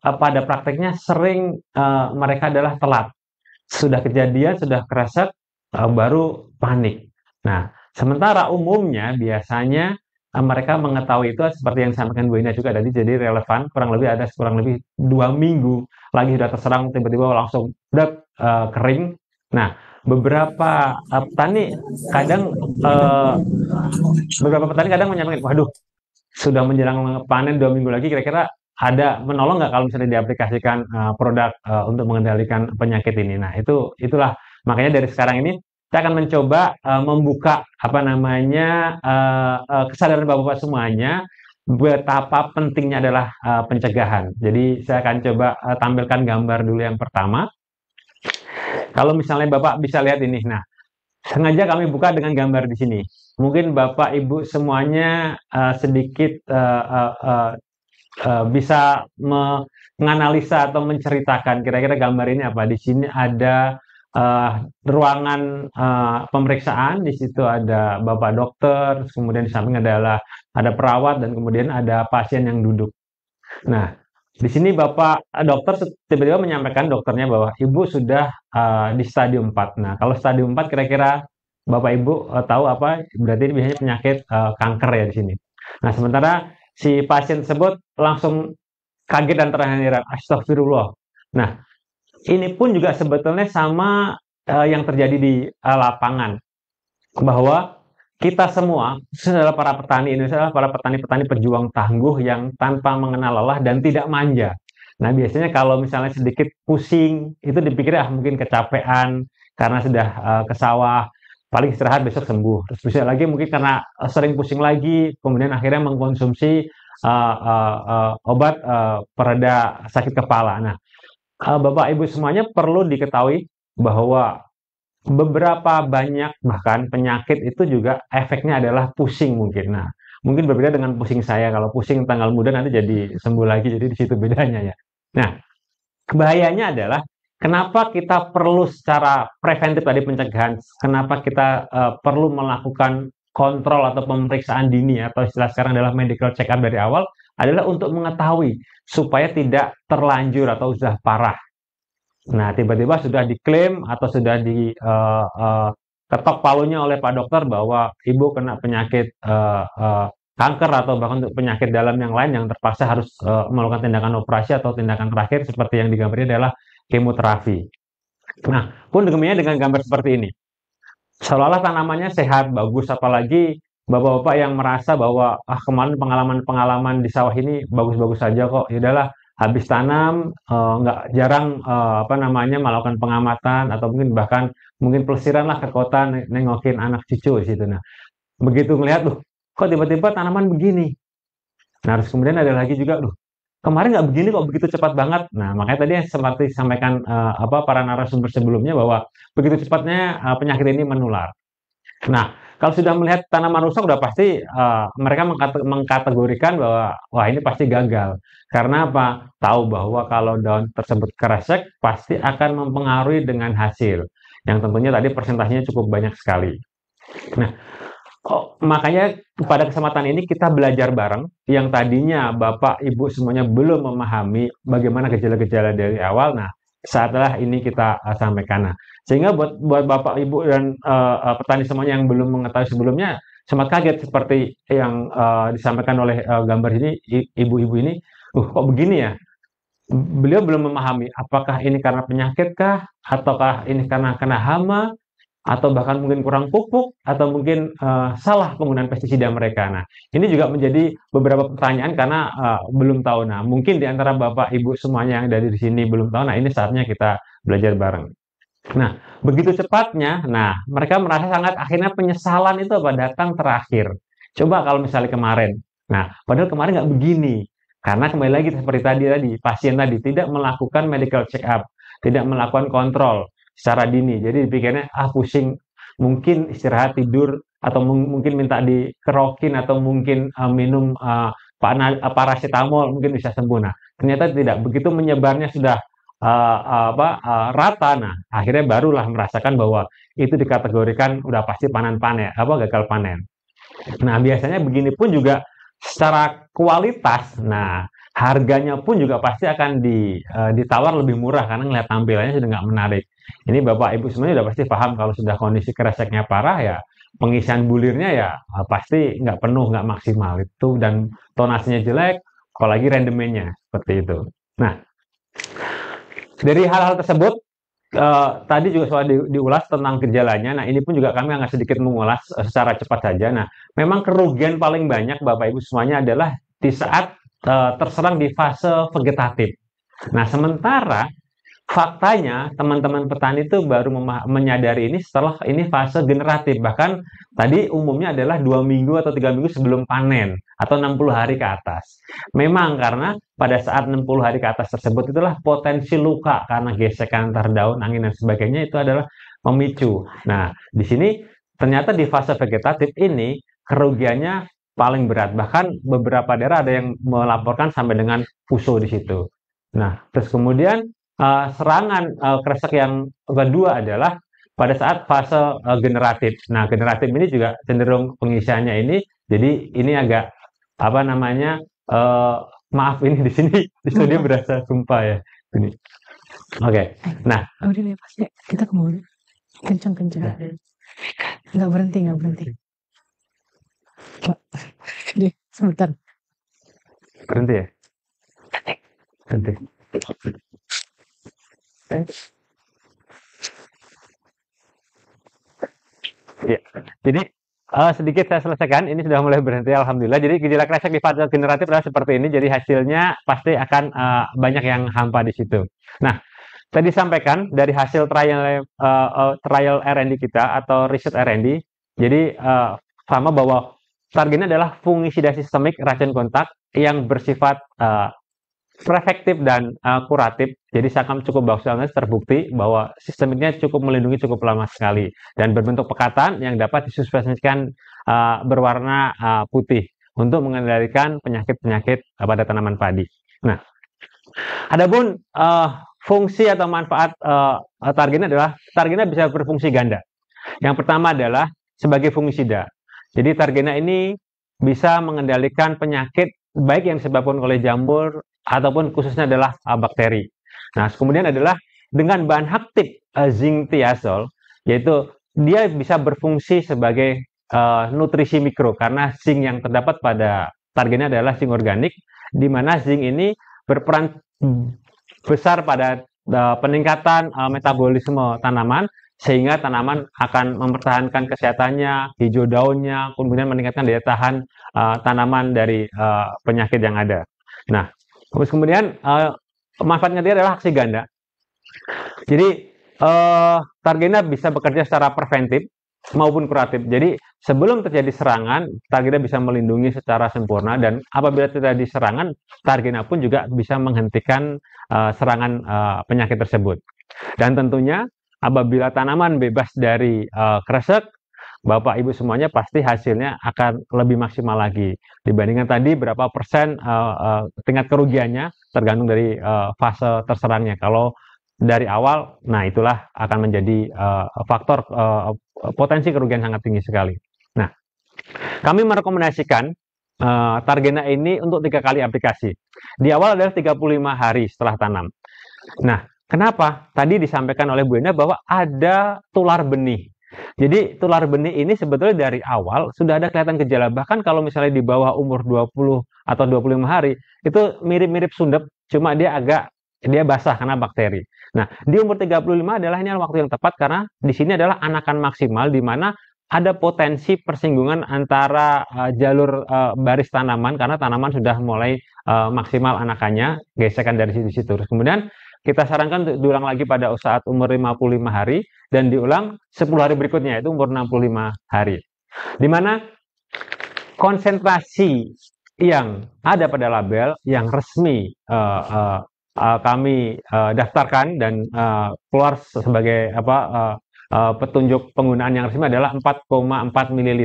pada prakteknya sering mereka adalah telat. Sudah kejadian, sudah kresek, baru panik. Nah, sementara umumnya biasanya mereka mengetahui itu seperti yang disampaikan Bu Ina juga tadi, jadi relevan kurang lebih 2 minggu lagi sudah terserang, tiba-tiba langsung udah kering. Nah, beberapa petani kadang menyampaikan, waduh, sudah menjelang panen 2 minggu lagi, kira-kira ada menolong nggak kalau misalnya diaplikasikan produk untuk mengendalikan penyakit ini. Nah, itulah makanya dari sekarang ini saya akan mencoba membuka kesadaran Bapak-Bapak semuanya betapa pentingnya adalah pencegahan. Jadi saya akan coba tampilkan gambar dulu yang pertama. Kalau misalnya Bapak bisa lihat ini, nah sengaja kami buka dengan gambar di sini. Mungkin Bapak Ibu semuanya sedikit bisa menganalisa atau menceritakan kira-kira gambar ini apa. Di sini ada ruangan pemeriksaan, di situ ada Bapak dokter, kemudian di samping ada perawat, dan kemudian ada pasien yang duduk. Nah, di sini Bapak dokter tiba-tiba menyampaikan dokternya bahwa Ibu sudah di stadium 4. Nah, kalau stadium 4 kira-kira Bapak Ibu tahu apa? Berarti ini biasanya penyakit kanker ya di sini. Nah, sementara si pasien tersebut langsung kaget dan terheran-heran, astagfirullah. Nah, ini pun juga sebetulnya sama yang terjadi di lapangan, bahwa kita semua adalah para petani Indonesia, adalah para petani-petani pejuang tangguh yang tanpa mengenal lelah dan tidak manja. Nah, biasanya kalau misalnya sedikit pusing, itu dipikir mungkin kecapean karena sudah ke sawah, paling istirahat besok sembuh. Terus bisa lagi mungkin karena sering pusing lagi, kemudian akhirnya mengkonsumsi obat pereda sakit kepala. Nah, Bapak Ibu semuanya perlu diketahui bahwa beberapa banyak bahkan penyakit itu juga efeknya adalah pusing mungkin. Nah, Mungkin berbeda dengan pusing saya. Kalau pusing tanggal muda nanti jadi sembuh lagi. Jadi di situ bedanya ya. Nah, bahayanya adalah kenapa kita perlu secara preventif tadi pencegahan, kenapa kita perlu melakukan kontrol atau pemeriksaan dini atau istilah sekarang adalah medical check up dari awal adalah untuk mengetahui supaya tidak terlanjur atau sudah parah. Nah, tiba-tiba sudah diklaim atau sudah ketok palunya oleh Pak Dokter bahwa ibu kena penyakit kanker atau bahkan untuk penyakit dalam yang lain yang terpaksa harus melakukan tindakan operasi atau tindakan terakhir seperti yang digambarkan adalah kemoterapi. Nah, pun demikian dengan gambar seperti ini. Seolah-olah tanamannya sehat, bagus, apalagi bapak-bapak yang merasa bahwa kemarin pengalaman-pengalaman di sawah ini bagus-bagus saja kok. Ya udahlah, habis tanam nggak jarang melakukan pengamatan atau mungkin pelesiran lah ke kota nengokin anak cucu di situ. Nah, begitu ngelihat kok tiba-tiba tanaman begini. Nah, terus kemudian ada lagi juga kemarin nggak begini kok begitu cepat banget. Nah, makanya tadi seperti disampaikan para narasumber sebelumnya bahwa begitu cepatnya penyakit ini menular. Nah, kalau sudah melihat tanaman rusak udah pasti mereka mengkategorikan bahwa wah ini pasti gagal. Karena apa? Tahu bahwa kalau daun tersebut kresek pasti akan mempengaruhi dengan hasil. Yang tentunya tadi persentasenya cukup banyak sekali. Nah, makanya pada kesempatan ini kita belajar bareng yang tadinya Bapak Ibu semuanya belum memahami bagaimana gejala-gejala dari awal. Nah, setelah ini kita sampaikan. Nah, sehingga buat Bapak Ibu dan petani semuanya yang belum mengetahui sebelumnya sempat kaget seperti yang disampaikan oleh gambar ini ibu-ibu ini. Kok begini ya? Beliau belum memahami apakah ini karena penyakit kah ataukah ini karena kena hama atau bahkan mungkin kurang pupuk, atau mungkin salah penggunaan pestisida mereka. Nah, ini juga menjadi beberapa pertanyaan karena belum tahu. Nah, mungkin di antara Bapak Ibu semuanya yang dari di sini belum tahu, nah ini saatnya kita belajar bareng. Nah, begitu cepatnya, nah mereka merasa sangat akhirnya penyesalan itu datang terakhir. Coba kalau misalnya kemarin. Nah, padahal kemarin nggak begini. Karena kembali lagi seperti tadi, pasien tadi tidak melakukan medical check up, tidak melakukan kontrol secara dini. Jadi dipikirnya pusing, mungkin istirahat tidur atau mungkin minta dikerokin atau mungkin minum paracetamol mungkin bisa sembuh. Nah, ternyata tidak. Begitu menyebarnya sudah rata, nah akhirnya barulah merasakan bahwa itu dikategorikan udah pasti gagal panen. Nah, biasanya begini pun juga secara kualitas. Nah, harganya pun juga pasti akan ditawar lebih murah karena ngeliat tampilannya sudah nggak menarik. Ini Bapak Ibu semuanya sudah pasti paham kalau sudah kondisi kreseknya parah ya pengisian bulirnya ya pasti nggak penuh, nggak maksimal itu, dan tonasinya jelek, apalagi rendemennya seperti itu. Nah, dari hal-hal tersebut tadi juga sudah diulas tentang gejalanya. Nah, ini pun juga kami akan sedikit mengulas secara cepat saja. Nah, memang kerugian paling banyak Bapak Ibu semuanya adalah di saat terserang di fase vegetatif. Nah, sementara faktanya teman-teman petani itu baru menyadari ini setelah ini fase generatif. Bahkan tadi umumnya adalah 2 minggu atau 3 minggu sebelum panen atau 60 hari ke atas. Memang karena pada saat 60 hari ke atas tersebut itulah potensi luka karena gesekan antar daun, angin dan sebagainya itu adalah memicu. Nah, di sini ternyata di fase vegetatif ini kerugiannya paling berat. Bahkan beberapa daerah ada yang melaporkan sampai dengan puso di situ. Nah, terus kemudian serangan kresek yang kedua adalah pada saat fase generatif. Nah, generatif ini juga cenderung pengisiannya ini, jadi ini agak maaf ini di sini di studio berasa sumpah ya. Ini. Oke. Nah, udah deh pasti kita kemudian kencang-kencang. Nggak berhenti. Deh, sebentar. Berhenti ya? Berhenti. Ya, jadi sedikit saya selesaikan. Ini sudah mulai berhenti, alhamdulillah. Jadi gejala kresek di fase generatif adalah seperti ini. Jadi hasilnya pasti akan banyak yang hampa di situ. Nah, tadi sampaikan dari hasil trial R&D kita atau riset R&D. Jadi sama bahwa targetnya adalah fungisida sistemik racun kontak yang bersifat preventif dan kuratif. Jadi sangat cukup bagus, terbukti bahwa sistemiknya cukup melindungi cukup lama sekali dan berbentuk pekatan yang dapat disuspensikan berwarna putih. untuk mengendalikan penyakit-penyakit pada tanaman padi. Nah, adapun fungsi atau manfaat Targena adalah Targena bisa berfungsi ganda. Yang pertama adalah sebagai fungisida. Jadi Targena ini bisa mengendalikan penyakit baik yang disebabkan oleh jamur ataupun khususnya adalah bakteri. Nah, kemudian adalah dengan bahan aktif zinc thiazole, yaitu dia bisa berfungsi sebagai nutrisi mikro karena zinc yang terdapat pada Targena adalah zinc organik, di mana zinc ini berperan besar pada peningkatan metabolisme tanaman, sehingga tanaman akan mempertahankan kesehatannya, hijau daunnya, kemudian meningkatkan daya tahan tanaman dari penyakit yang ada. Nah, terus kemudian manfaatnya dia adalah aksi ganda. Jadi Targena bisa bekerja secara preventif maupun kuratif. Jadi sebelum terjadi serangan, Targena bisa melindungi secara sempurna, dan apabila terjadi serangan, Targena pun juga bisa menghentikan serangan penyakit tersebut. Dan tentunya apabila tanaman bebas dari kresek, Bapak Ibu semuanya pasti hasilnya akan lebih maksimal lagi dibandingkan tadi berapa persen tingkat kerugiannya tergantung dari fase terserangnya. Kalau dari awal, nah itulah akan menjadi faktor potensi kerugian sangat tinggi sekali. Nah, kami merekomendasikan Targena ini untuk 3 kali aplikasi. Di awal adalah 35 hari setelah tanam. Nah, kenapa? Tadi disampaikan oleh Bu Enda bahwa ada tular benih. Jadi tular benih ini sebetulnya dari awal sudah ada kelihatan gejala. Bahkan kalau misalnya di bawah umur 20 atau 25 hari, itu mirip-mirip sundep, cuma dia basah karena bakteri. Nah, di umur 35 adalah ini waktu yang tepat karena di sini adalah anakan maksimal, di mana ada potensi persinggungan antara jalur baris tanaman karena tanaman sudah mulai maksimal anakannya, gesekan dari situ-situ. Terus kemudian kita sarankan untuk diulang lagi pada saat umur 55 hari dan diulang 10 hari berikutnya, yaitu umur 65 hari. Di mana konsentrasi yang ada pada label yang resmi kami daftarkan dan keluar sebagai petunjuk penggunaan yang resmi adalah 4,4 ml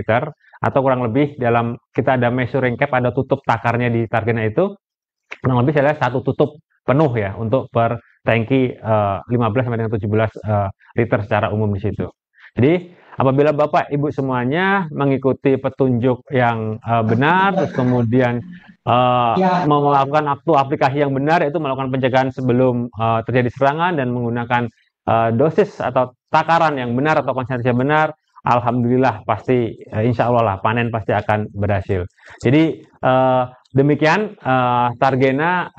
atau kurang lebih dalam kita ada measuring cap, ada tutup takarnya di Targena itu kurang lebih adalah 1 tutup penuh ya untuk per tangki 15 sampai dengan 17 liter secara umum di situ. Jadi apabila Bapak Ibu semuanya mengikuti petunjuk yang benar, terus kemudian melakukan aplikasi yang benar, yaitu melakukan pencegahan sebelum terjadi serangan dan menggunakan dosis atau takaran yang benar atau konsentrasi yang benar, alhamdulillah pasti insya Allah lah panen pasti akan berhasil. Jadi demikian Targena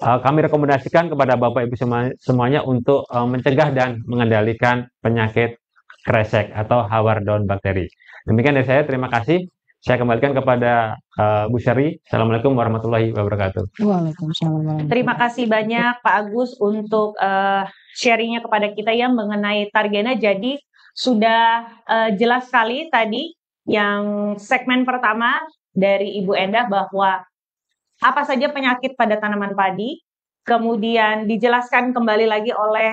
kami rekomendasikan kepada Bapak Ibu semuanya untuk mencegah dan mengendalikan penyakit kresek atau hawar daun bakteri. Demikian dari saya, terima kasih. Saya kembalikan kepada Bu Syari. Assalamualaikum warahmatullahi wabarakatuh. Waalaikumsalam. Terima kasih banyak Pak Agus untuk sharingnya kepada kita ya mengenai Targena. Jadi sudah jelas sekali tadi yang segmen pertama dari Ibu Endah bahwa apa saja penyakit pada tanaman padi. Kemudian dijelaskan kembali lagi oleh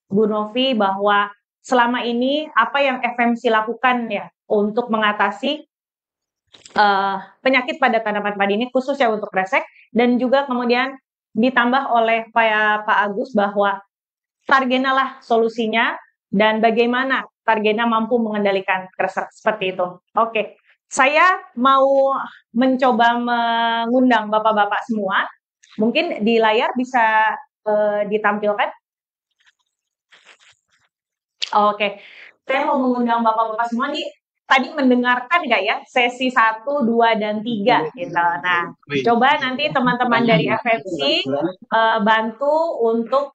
Bu Novi bahwa selama ini apa yang FMC lakukan ya untuk mengatasi penyakit pada tanaman padi ini khususnya untuk kresek, dan juga kemudian ditambah oleh Pak Agus bahwa Targena lah solusinya dan bagaimana Targena mampu mengendalikan kresek seperti itu. Oke, saya mau mencoba mengundang Bapak-Bapak semua. Mungkin di layar bisa ditampilkan. Oke, saya mau mengundang Bapak-Bapak semua nih. Tadi mendengarkan nggak ya sesi 1, 2, dan 3 gitu. Nah, coba nanti teman-teman dari FMC bantu untuk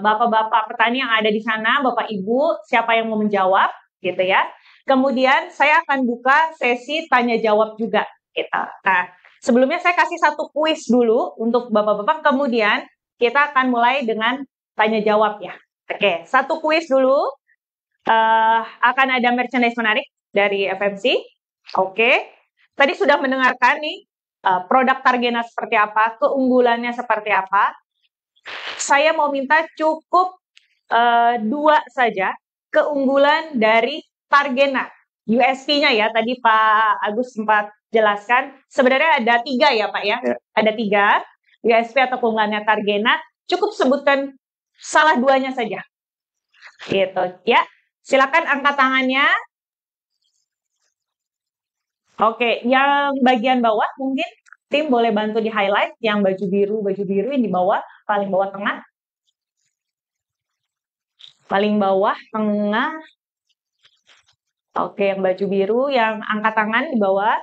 bapak-bapak petani yang ada di sana, Bapak Ibu, siapa yang mau menjawab gitu ya. Kemudian saya akan buka sesi tanya jawab juga gitu. Nah, sebelumnya saya kasih 1 kuis dulu untuk bapak-bapak, kemudian kita akan mulai dengan tanya jawab ya. Oke, 1 kuis dulu. Akan ada merchandise menarik dari FMC. Oke. Tadi sudah mendengarkan nih produk Targena seperti apa, keunggulannya seperti apa. Saya mau minta cukup 2 saja keunggulan dari Targena. USP-nya ya, tadi Pak Agus sempat jelaskan. Sebenarnya ada 3 ya Pak ya? Ya. Ada 3, GSP atau keunggulannya Targena. Cukup sebutkan salah 2-nya saja. Gitu ya. Silakan angkat tangannya. Oke, yang bagian bawah mungkin tim boleh bantu di highlight yang baju biru yang di bawah, paling bawah tengah. Paling bawah tengah. Oke, yang baju biru yang angkat tangan di bawah.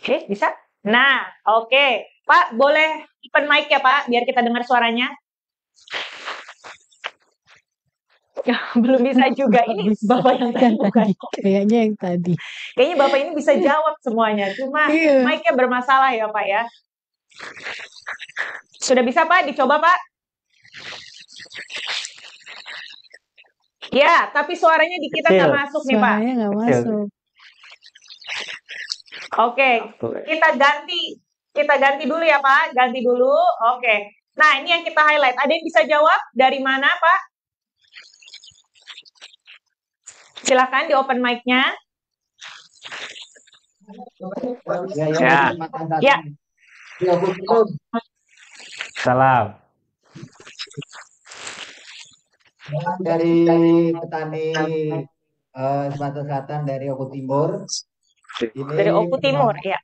Oke, bisa? Nah, oke. Pak, boleh open mic ya Pak, biar kita dengar suaranya. Ya, belum bisa juga. Ini Bapak yang tadi bukan? Kayaknya yang tadi. Kayaknya Bapak ini bisa jawab semuanya. Cuma Iya. mic-nya bermasalah ya Pak ya. Sudah bisa Pak? Dicoba Pak? Ya, tapi suaranya di kita nggak Kecil. masuk nih Pak. Suaranya nggak Kecil. masuk. Oke, kita ganti dulu ya Pak. Ganti dulu. Oke. Nah, ini yang kita highlight. Ada yang bisa jawab? Dari mana Pak? Silakan di open mic-nya. Ya. Ya. Salam. Dari petani Sumatera Selatan dari Oku Timur. Ini Dari Oku Timur, ya.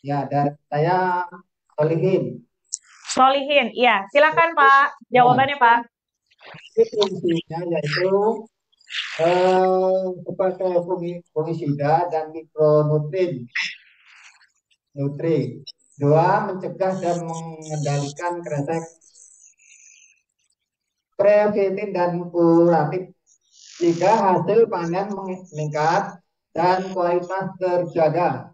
Ya, dan saya Solihin. Solihin, iya. Silakan Pak, jawabannya Pak. Fungsinya yaitu kepada fungisida dan mikronutrin. Dua, mencegah dan mengendalikan kresek. Preventif dan kuratif. 3, hasil panen meningkat dan kualitas terjaga.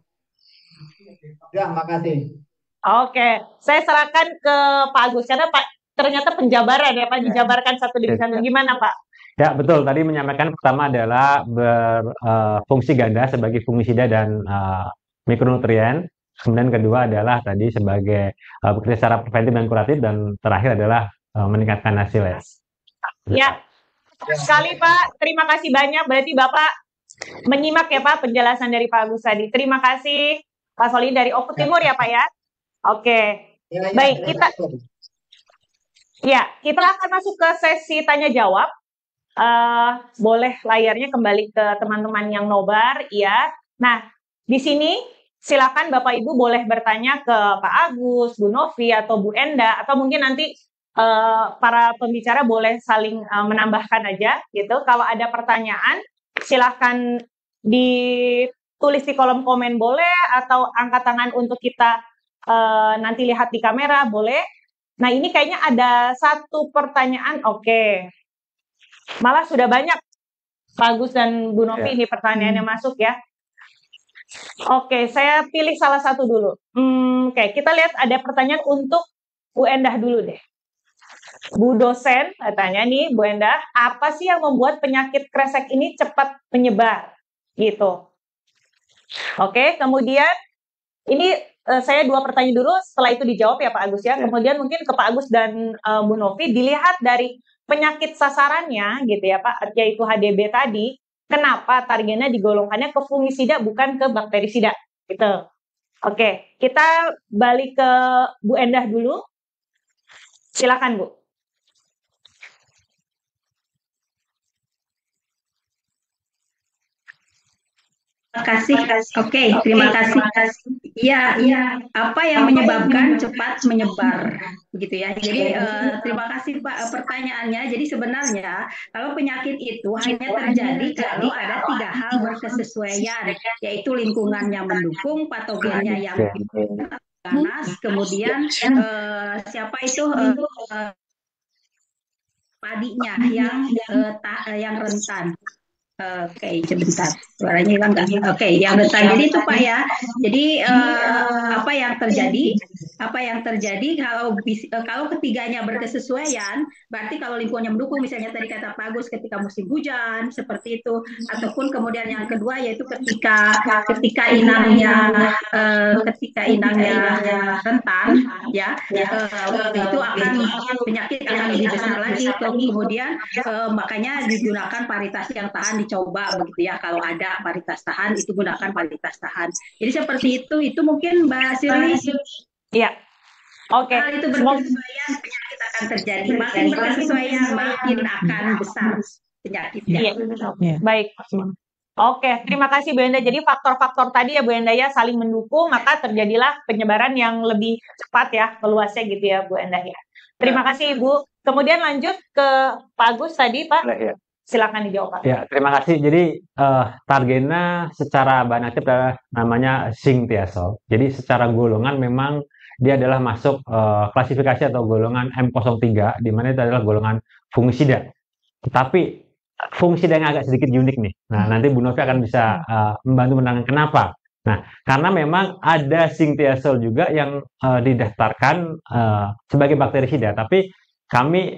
Ya, makasih. Oke, saya serahkan ke Pak Agus karena Pak ternyata penjabaran ya Pak, dijabarkan satu demi satu. Gimana Pak? Ya, betul. Tadi menyampaikan pertama adalah berfungsi ganda sebagai fungisida dan mikronutrien. Kemudian kedua adalah tadi sebagai bekerja secara preventif dan kuratif, dan terakhir adalah meningkatkan hasil ya. Ya, sekali Pak. Terima kasih banyak. Berarti Bapak menyimak ya Pak penjelasan dari Pak Agus tadi. Terima kasih Pak Solihin dari Oku Timur ya Pak ya. Oke. Baik, kita akan masuk ke sesi tanya jawab. Boleh layarnya kembali ke teman-teman yang nobar ya. Nah, di sini silakan Bapak Ibu boleh bertanya ke Pak Agus, Bu Novi atau Bu Enda, atau mungkin nanti para pembicara boleh saling menambahkan aja gitu. Kalau ada pertanyaan silakan ditulis di kolom komen boleh, atau angkat tangan untuk kita nanti lihat di kamera boleh. Nah, ini kayaknya ada satu pertanyaan. Oke. Malah sudah banyak Pak Agus dan Bu Novi ini pertanyaannya masuk ya. Oke, saya pilih salah satu dulu. Oke, kita lihat ada pertanyaan untuk Bu Endah dulu deh. Bu dosen, tanya nih Bu Endah, apa sih yang membuat penyakit kresek ini cepat menyebar? Gitu. Oke, kemudian ini saya 2 pertanyaan dulu, setelah itu dijawab ya Pak Agus ya. Kemudian mungkin ke Pak Agus dan Bu Novi, dilihat dari penyakit sasarannya gitu ya Pak, yaitu HDB tadi, kenapa Targena digolongkannya ke fungisida bukan ke bakterisida gitu. Oke, kita balik ke Bu Endah dulu. Silakan Bu. Terima kasih. Oke, terima kasih. Iya. Apa yang menyebabkan cepat menyebar, gitu ya. Jadi terima kasih Pak pertanyaannya. Jadi sebenarnya kalau penyakit itu hanya terjadi kalau ada 3 hal berkesesuaian, yaitu lingkungan yang mendukung, patogennya yang ganas, kemudian siapa itu padinya yang rentan. Oke, sebentar. Suaranya hilang kan? Oke, yang rentan. Jadi itu Pak ya. Jadi apa apa yang terjadi? Apa yang terjadi kalau ketiganya berkesesuaian, berarti kalau lingkungannya mendukung, misalnya tadi kata Pak Agus ketika musim hujan seperti itu, ataupun kemudian yang kedua yaitu ketika inangnya rentan, ya itu akan penyakit akan lebih besar lagi. Kemudian makanya digunakan paritas yang tahan dicoba begitu ya. Kalau ada paritas tahan itu gunakan paritas tahan. Jadi seperti itu mungkin Mbak Shirley. Iya. Oke. Hal itu berkesesuaian, penyakit akan terjadi. Makin berkesesuaian, makin akan besar penyakitnya. Iya. Baik. Oke, terima kasih Bu Enda. Jadi faktor-faktor tadi ya Bu Enda ya saling mendukung, maka terjadilah penyebaran yang lebih cepat ya, meluasnya gitu ya Bu Enda ya. Terima kasih Ibu. Kemudian lanjut ke Pak Agus tadi Pak. Ya. Silakan dijawab Pak. Ya, terima kasih. Jadi targetnya secara bahan aktif adalah namanya zinc thiazole. Jadi secara golongan memang dia adalah masuk klasifikasi atau golongan M03, di mana itu adalah golongan fungisida. Tetapi fungisida yang agak sedikit unik nih. Nah, nanti Bu Novi akan bisa membantu menerangkan kenapa. Nah, karena memang ada zinc thiazole juga yang didaftarkan sebagai bakterisida, tapi kami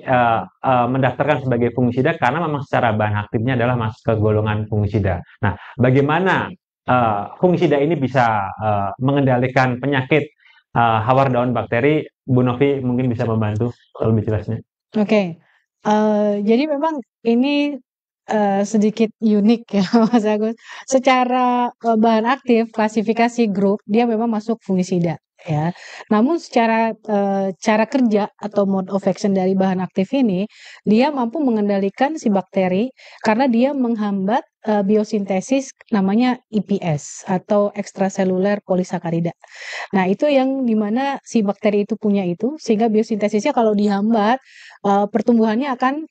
mendaftarkan sebagai fungisida karena memang secara bahan aktifnya adalah masuk ke golongan fungisida. Nah, bagaimana fungisida ini bisa mengendalikan penyakit hawar daun bakteri? Bu Novi mungkin bisa membantu lebih jelasnya. Oke. Jadi memang ini sedikit unik ya Mas Agus. Secara bahan aktif, klasifikasi grup, dia memang masuk fungisida ya. Namun secara cara kerja atau mode of action dari bahan aktif ini, dia mampu mengendalikan si bakteri karena dia menghambat biosintesis namanya EPS atau extracellular polysaccharida. Nah, itu yang dimana si bakteri itu punya itu, sehingga biosintesisnya kalau dihambat, pertumbuhannya akan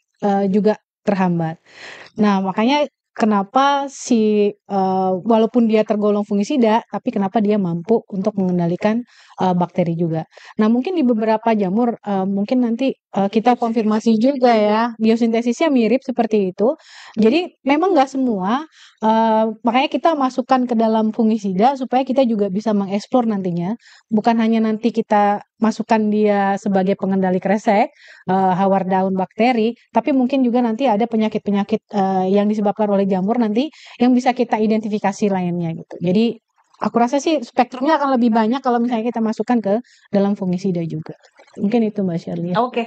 juga terhambat. Nah, makanya kenapa walaupun dia tergolong fungisida, tapi kenapa dia mampu untuk mengendalikan bakteri juga. Nah, mungkin di beberapa jamur, mungkin nanti kita konfirmasi juga ya, biosintesisnya mirip seperti itu. Jadi memang nggak semua, makanya kita masukkan ke dalam fungisida supaya kita juga bisa mengeksplor nantinya. Bukan hanya nanti kita masukkan dia sebagai pengendali kresek, hawar daun bakteri, tapi mungkin juga nanti ada penyakit-penyakit yang disebabkan oleh jamur nanti yang bisa kita identifikasi lainnya gitu. Jadi aku rasa sih spektrumnya akan lebih banyak kalau misalnya kita masukkan ke dalam fungisida juga. Mungkin itu Mbak Shirley. Oke.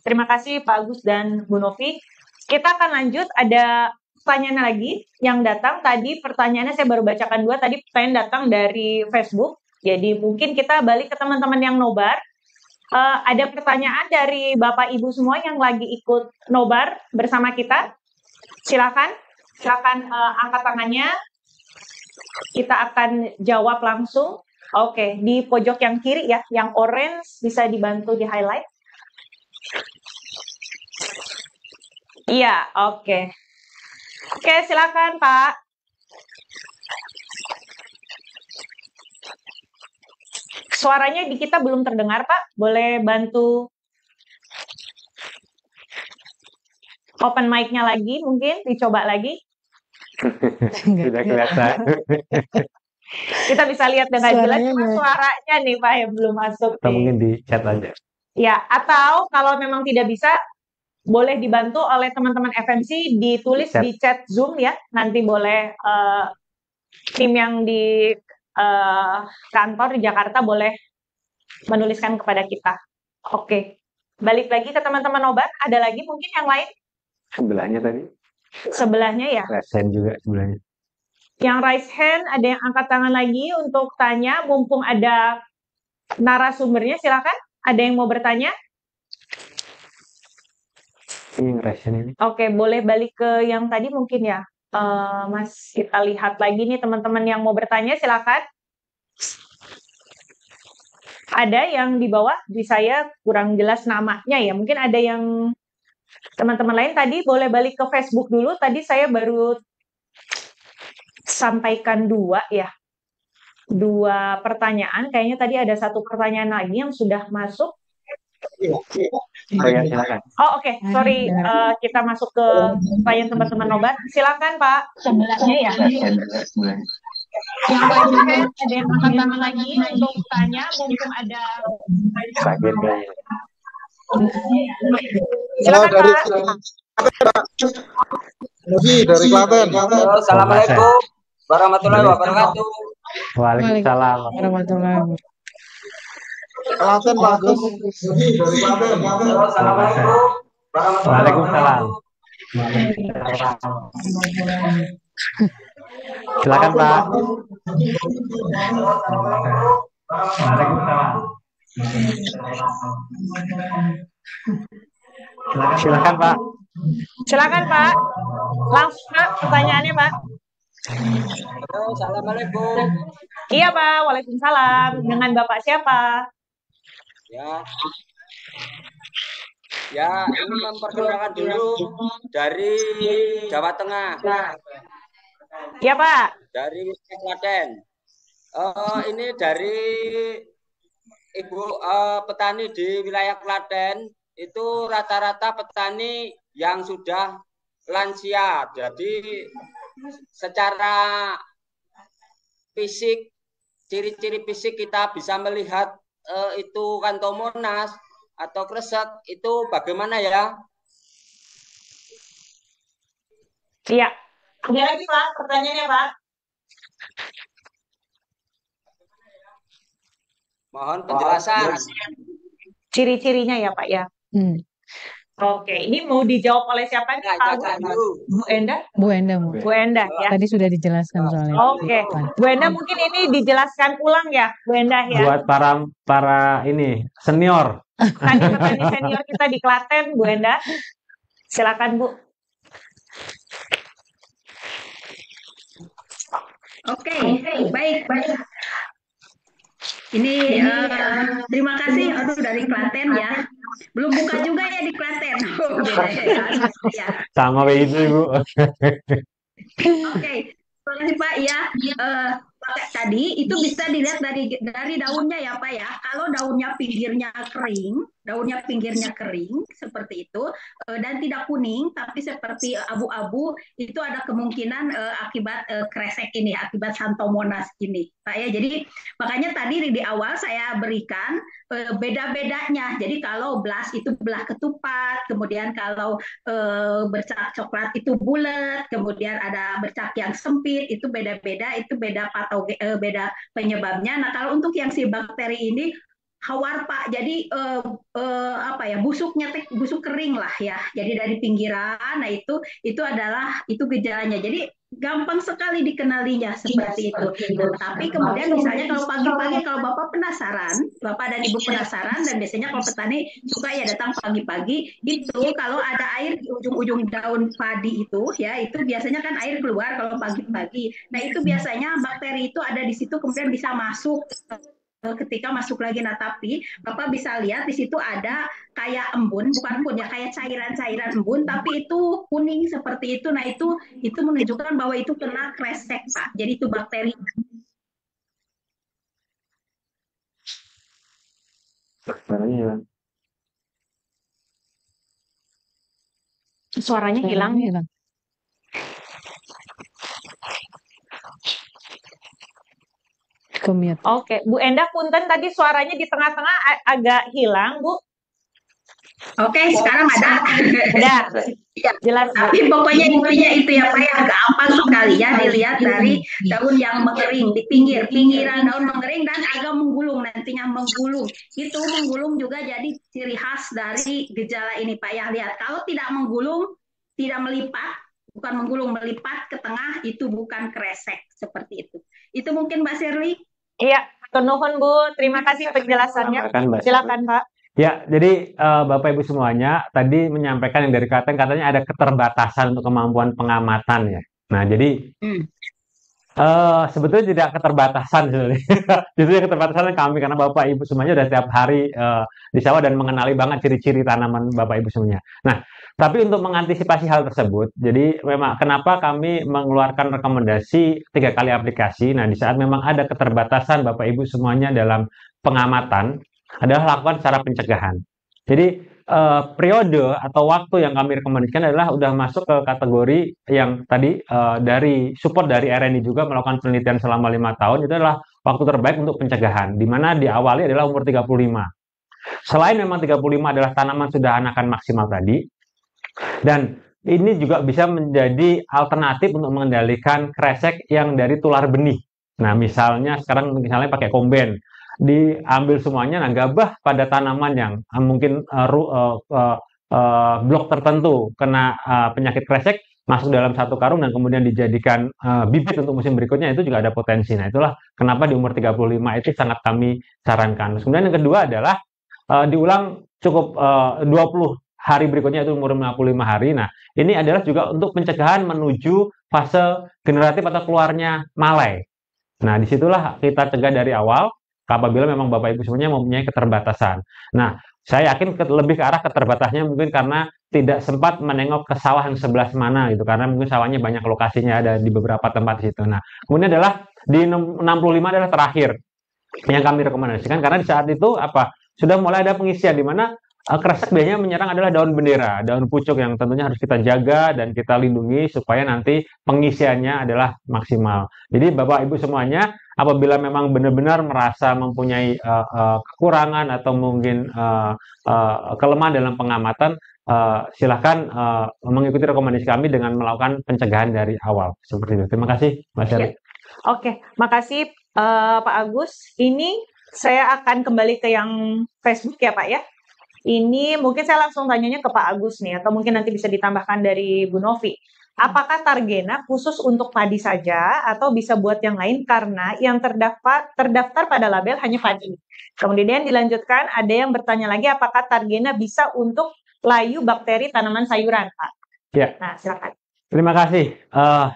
Terima kasih Pak Agus dan Bu Novi. Kita akan lanjut, ada pertanyaan lagi yang datang. Tadi pertanyaannya saya baru bacakan 2, tadi pertanyaan datang dari Facebook. Jadi mungkin kita balik ke teman-teman yang nobar. Ada pertanyaan dari Bapak Ibu semua yang lagi ikut nobar bersama kita. Silakan angkat tangannya. Kita akan jawab langsung. Oke, di pojok yang kiri ya, yang orange bisa dibantu di highlight. Iya, oke. Oke, silakan Pak. Suaranya di kita belum terdengar Pak, boleh bantu open mic-nya lagi, mungkin dicoba lagi. Sudah kelihatan. Kita bisa lihat dengan jelas, cuma suaranya nih Pak yang belum masuk. Atau mungkin di chat aja. Ya, atau kalau memang tidak bisa, boleh dibantu oleh teman-teman FMC ditulis di chat Zoom ya. Nanti boleh tim yang di kantor di Jakarta boleh menuliskan kepada kita. Oke. Balik lagi ke teman-teman obat. Ada lagi mungkin yang lain? Sebelahnya tadi. Sebelahnya ya? Raise hand juga sebelahnya. Yang raise hand, ada yang angkat tangan lagi untuk tanya. Mumpung ada narasumbernya, silakan. Ada yang mau bertanya? Ini yang raise hand ini. Oke, boleh balik ke yang tadi mungkin ya. Mas, kita lihat lagi nih teman-teman yang mau bertanya, silakan. Ada yang di bawah, di saya kurang jelas namanya ya. Mungkin ada yang teman-teman lain tadi boleh balik ke Facebook dulu. Tadi saya baru sampaikan 2 ya. 2 pertanyaan. Kayaknya tadi ada 1 pertanyaan lagi yang sudah masuk. Oh ya, silakan. Oh oke, sorry. Kita masuk ke pertanyaan teman-teman obat. Silakan Pak. Sebelahnya ya. Yang lain ada yang angkat tangan lagi untuk tanya, mumpung ada. Bagian Silakan dari Pak. dari Klaten. Assalamualaikum warahmatullahi wabarakatuh. Waalaikumsalam. Warahmatullahi wabarakatuh. Klaten Pak Agus. Dari Klaten. Assalamualaikum Waalaikumsalam. Silakan Pak. Waalaikumsalam. Silakan Pak. Silakan Pak. Langsung Pak, pertanyaannya Pak. Assalamualaikum. Iya Pak, waalaikumsalam. Dengan Bapak siapa? Ya, ini memperkenalkan dulu dari Jawa Tengah, Iya Pak. dari Klaten. Ini dari Ibu petani di wilayah Klaten, itu rata-rata petani yang sudah lansia. Jadi secara fisik, ciri-ciri fisik kita bisa melihat itu Xanthomonas atau kresek itu bagaimana ya? Iya. Ada lagi Pak, pertanyaannya Pak. Mohon penjelasan. Ciri-cirinya ya Pak ya. Oke, ini mau dijawab oleh siapa nih Pak? Bu Enda? Bu Enda, Bu. Bu Enda ya. Tadi sudah dijelaskan soalnya. Oke, Bu Enda mungkin ini dijelaskan ulang ya, Bu Enda ya. Buat para ini senior. Petani senior kita di Klaten, Bu Enda. Silakan Bu. Oke, baik. Ini terima kasih, aduh dari Klaten ya. Belum buka juga ya di Klaten. Oh, beda ya. Sama begitu Ibu. Oke, terima kasih Pak ya. Tadi itu bisa dilihat dari daunnya ya Pak ya. Kalau daunnya pinggirnya kering seperti itu dan tidak kuning tapi seperti abu-abu, itu ada kemungkinan akibat kresek ini, akibat Xanthomonas ini Pak ya. Jadi makanya tadi di awal saya berikan beda-bedanya. Jadi kalau blast itu belah ketupat, kemudian kalau bercak coklat itu bulat, kemudian ada bercak yang sempit, itu beda-beda, itu beda beda penyebabnya. Nah, kalau untuk yang si bakteri ini hawar Pak, jadi busuk kering lah ya. Jadi dari pinggiran, nah itu gejalanya. Jadi gampang sekali dikenalinya seperti itu. Tapi kemudian misalnya kalau pagi-pagi, kalau Bapak dan Ibu penasaran, dan biasanya kalau petani suka ya datang pagi-pagi, itu kalau ada air di ujung-ujung daun padi itu ya, itu biasanya kan air keluar kalau pagi-pagi. Nah itu biasanya bakteri itu ada di situ, kemudian bisa masuk ketika masuk lagi. Nah, tapi Bapak bisa lihat di situ ada kayak embun, bukan embun ya, kayak cairan-cairan embun, tapi itu kuning seperti itu. Nah, itu menunjukkan bahwa itu kena kresek, Pak. Jadi itu bakteri. Suaranya hilang. Oke, Bu Enda punten tadi suaranya di tengah-tengah agak hilang, Bu. Oke, sekarang ada. Ya, jelas. Tapi pokoknya intinya itu ya Pak, ya gampang sekali ya dilihat dari daun yang mengering di pinggiran daun mengering dan agak menggulung, nantinya menggulung. Itu menggulung juga jadi ciri khas dari gejala ini Pak ya. Lihat, kalau tidak menggulung, tidak melipat, bukan menggulung, melipat ke tengah, itu bukan kresek seperti itu. Itu mungkin Mbak Shirley. Iya, nuhun Bu. Terima kasih penjelasannya. Silakan Pak. Ya, jadi Bapak Ibu semuanya tadi menyampaikan yang dari Klaten katanya ada keterbatasan untuk kemampuan pengamatan ya. Nah, jadi sebetulnya tidak keterbatasan sebenarnya. Justru keterbatasan kami karena Bapak Ibu semuanya udah setiap hari di sawah dan mengenali banget ciri-ciri tanaman Bapak Ibu semuanya. Nah, tapi untuk mengantisipasi hal tersebut, jadi memang kenapa kami mengeluarkan rekomendasi 3 kali aplikasi. Nah, di saat memang ada keterbatasan Bapak Ibu semuanya dalam pengamatan adalah lakukan secara pencegahan. Jadi periode atau waktu yang kami rekomendasikan adalah udah masuk ke kategori yang tadi dari support dari RNI juga melakukan penelitian selama 5 tahun, itu adalah waktu terbaik untuk pencegahan, di mana diawali adalah umur 35. Selain memang 35 adalah tanaman sudah anakan maksimal tadi, dan ini juga bisa menjadi alternatif untuk mengendalikan kresek yang dari tular benih. Nah, misalnya pakai komben, diambil semuanya, nah gabah pada tanaman yang mungkin blok tertentu kena penyakit kresek masuk dalam satu karung dan kemudian dijadikan bibit untuk musim berikutnya, itu juga ada potensi. Nah, itulah kenapa di umur 35 itu sangat kami sarankan. Kemudian yang kedua adalah diulang cukup 20 hari berikutnya, itu umur 55 hari. Nah, ini adalah juga untuk pencegahan menuju fase generatif atau keluarnya malai. Nah, disitulah kita cegah dari awal apabila memang Bapak Ibu semuanya mempunyai keterbatasan. Nah, saya yakin lebih ke arah keterbatasnya mungkin karena tidak sempat menengok ke sawah yang sebelah mana gitu, karena mungkin sawahnya banyak lokasinya, ada di beberapa tempat di situ. Nah, kemudian adalah di 65 adalah terakhir yang kami rekomendasikan, karena di saat itu sudah mulai ada pengisian di mana kresek biasanya menyerang adalah daun bendera, daun pucuk yang tentunya harus kita jaga dan kita lindungi supaya nanti pengisiannya adalah maksimal. Jadi Bapak Ibu semuanya, apabila memang benar-benar merasa mempunyai kekurangan atau mungkin kelemahan dalam pengamatan, silahkan mengikuti rekomendasi kami dengan melakukan pencegahan dari awal. Seperti itu. Terima kasih, Mas Syarif. Oke, makasih Pak Agus. Ini saya akan kembali ke yang Facebook ya Pak ya. Ini mungkin saya langsung tanyanya ke Pak Agus nih, atau mungkin nanti bisa ditambahkan dari Bu Novi. Apakah Targena khusus untuk padi saja atau bisa buat yang lain, karena yang terdaftar pada label hanya padi. Kemudian dilanjutkan ada yang bertanya lagi, apakah Targena bisa untuk layu bakteri tanaman sayuran, Pak? Ya. Nah, silakan. Terima kasih.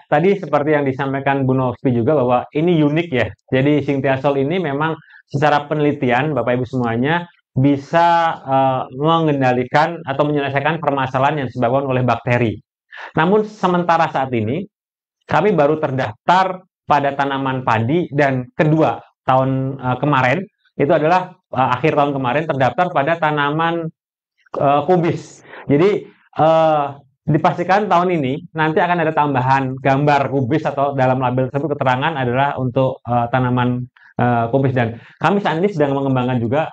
Tadi seperti yang disampaikan Bu Novi juga bahwa ini unik ya. Jadi Singtiasol ini memang secara penelitian Bapak Ibu semuanya bisa mengendalikan atau menyelesaikan permasalahan yang disebabkan oleh bakteri. Namun sementara saat ini kami baru terdaftar pada tanaman padi, dan kedua tahun kemarin itu adalah akhir tahun kemarin terdaftar pada tanaman kubis. Jadi dipastikan tahun ini nanti akan ada tambahan gambar kubis atau dalam label tersebut keterangan adalah untuk tanaman kubis, dan kami saat ini sedang mengembangkan juga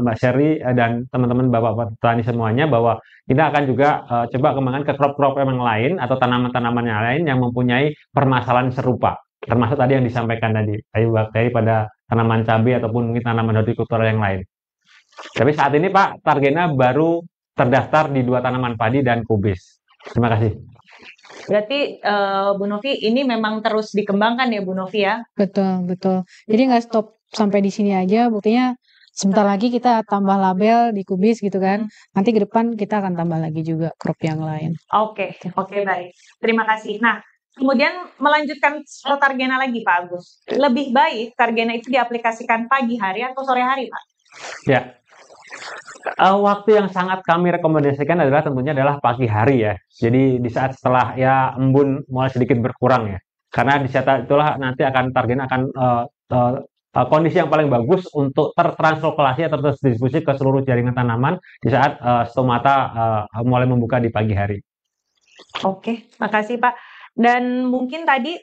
Mbak Sherly dan teman-teman Bapak petani semuanya bahwa kita akan juga coba kembangkan ke crop-crop yang lain atau tanaman-tanaman yang lain yang mempunyai permasalahan serupa, termasuk tadi yang disampaikan tadi layu bakteri pada tanaman cabai ataupun mungkin tanaman hortikultura yang lain. Tapi saat ini Pak, Targena baru terdaftar di 2 tanaman padi dan kubis. Terima kasih. Berarti Bu Novi ini memang terus dikembangkan ya Bu Novi ya? Betul, betul. Jadi nggak stop sampai di sini aja, buktinya sebentar lagi kita tambah label di kubis gitu kan. Nanti ke depan kita akan tambah lagi juga crop yang lain. Oke, baik. Terima kasih. Nah, kemudian melanjutkan soal Targena lagi Pak Agus. Lebih baik Targena itu diaplikasikan pagi hari atau sore hari Pak? Ya. Waktu yang sangat kami rekomendasikan adalah tentunya adalah pagi hari ya. Jadi di saat setelah ya embun mulai sedikit berkurang ya. Karena di saat itulah nanti Targena akan kondisi yang paling bagus untuk tertranslokasi atau terdistribusi ke seluruh jaringan tanaman di saat stomata mulai membuka di pagi hari. Oke, makasih Pak. Dan mungkin tadi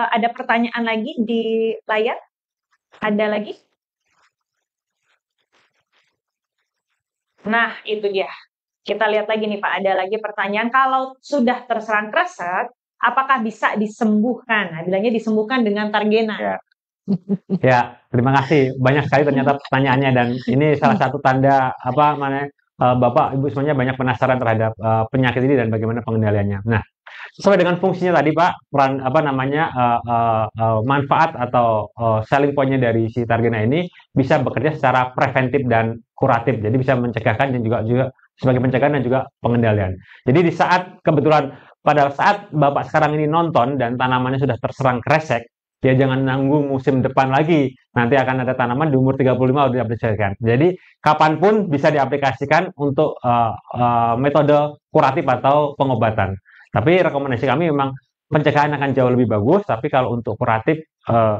ada pertanyaan lagi di layar. Ada lagi? Nah, itu dia. Kita lihat lagi nih Pak, ada lagi pertanyaan. Kalau sudah terserang kresek, apakah bisa disembuhkan? Nah, bilangnya disembuhkan dengan Targena. Ya, terima kasih. Banyak sekali ternyata pertanyaannya, dan ini salah satu tanda Bapak Ibu semuanya banyak penasaran terhadap penyakit ini dan bagaimana pengendaliannya. Nah, sesuai dengan fungsinya tadi Pak, peran manfaat atau selling point-nya dari si Targena ini bisa bekerja secara preventif dan kuratif. Jadi bisa mencegahkan dan juga sebagai pencegahan dan juga pengendalian. Jadi di saat kebetulan pada saat Bapak sekarang ini nonton dan tanamannya sudah terserang kresek, ya jangan nanggung musim depan lagi. Nanti akan ada tanaman di umur 35 harus diaplikasikan. Jadi kapanpun bisa diaplikasikan untuk metode kuratif atau pengobatan. Tapi rekomendasi kami memang pencegahan akan jauh lebih bagus, tapi kalau untuk kuratif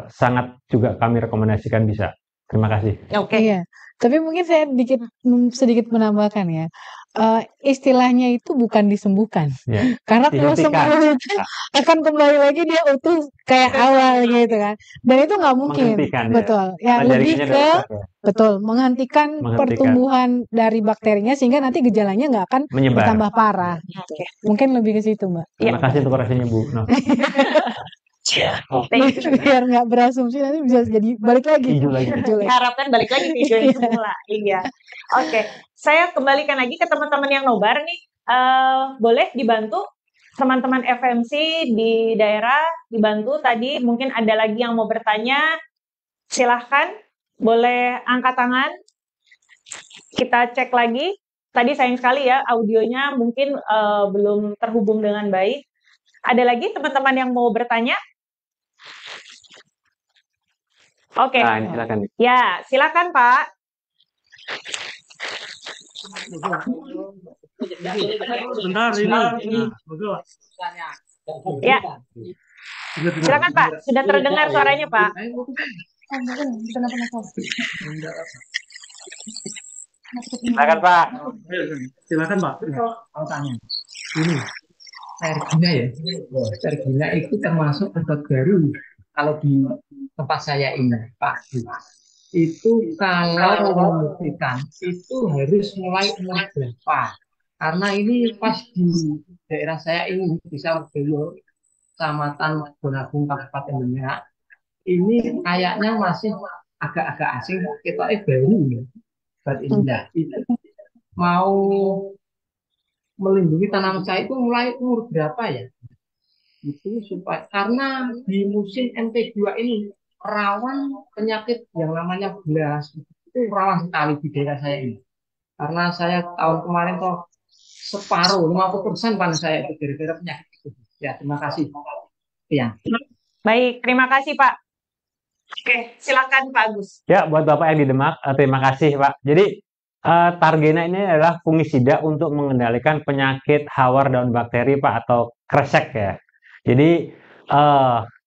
sangat juga kami rekomendasikan bisa. Terima kasih. Oke. Iya. Tapi mungkin saya sedikit menambahkan ya. istilahnya itu bukan disembuhkan. Ya, Karena kalau dihentikan. sembuh itu akan kembali lagi dia utuh kayak awal gitu kan. Dan itu nggak mungkin. Menghentikan ya. Betul. Ya Karena lebih jaringannya ke udah rusak ya. betul menghentikan Menghentikan, pertumbuhan dari bakterinya sehingga nanti gejalanya nggak akan menyebar. bertambah parah. Oke. Mungkin lebih ke situ, Mbak. Ya. Terima kasih untuk orasinya Bu Novi. Thank you. Biar nggak berasumsi nanti bisa jadi balik lagi. Hijau lagi. Hijau lagi. Diharapkan balik lagi ke hijau yang semula. Iya. Oke, saya kembalikan lagi ke teman-teman yang nobar nih. Boleh dibantu teman-teman FMC di daerah dibantu tadi. Mungkin ada lagi yang mau bertanya. Silahkan, boleh angkat tangan. Kita cek lagi. Tadi sayang sekali ya audionya mungkin belum terhubung dengan baik. Ada lagi teman-teman yang mau bertanya? Oke. Nah, ini silakan. Ya, silakan Pak. Sebentar ini. Ya. Silakan Pak, sudah terdengar suaranya Pak. Silakan Pak. Silakan Pak. Mau tanya. Ini Pergina ya. Pergina itu termasuk obat baru kalau di tempat saya ini Pak. Itu kalau membuktikan itu harus mulai umur berapa? Karena ini pas di daerah saya ini bisa Sawardaya, Kecamatan Bonagung, Kabupaten Demak. Ini kayaknya masih agak-agak asing, kita baru ya. Buat ini itu mau melindungi tanaman saya itu mulai umur berapa ya? Itu supaya karena di musim MT2 ini rawan penyakit yang namanya blas itu rawan sekali di daerah saya ini. Karena saya tahun kemarin toh separuh 50% panen saya itu gara-gara penyakit itu. Ya, terima kasih. Ya. Baik, terima kasih Pak. Oke, silakan Pak Agus. Ya, buat Bapak yang di Demak, terima kasih Pak. Jadi Targena ini adalah fungisida untuk mengendalikan penyakit hawar daun bakteri Pak atau kresek ya. Jadi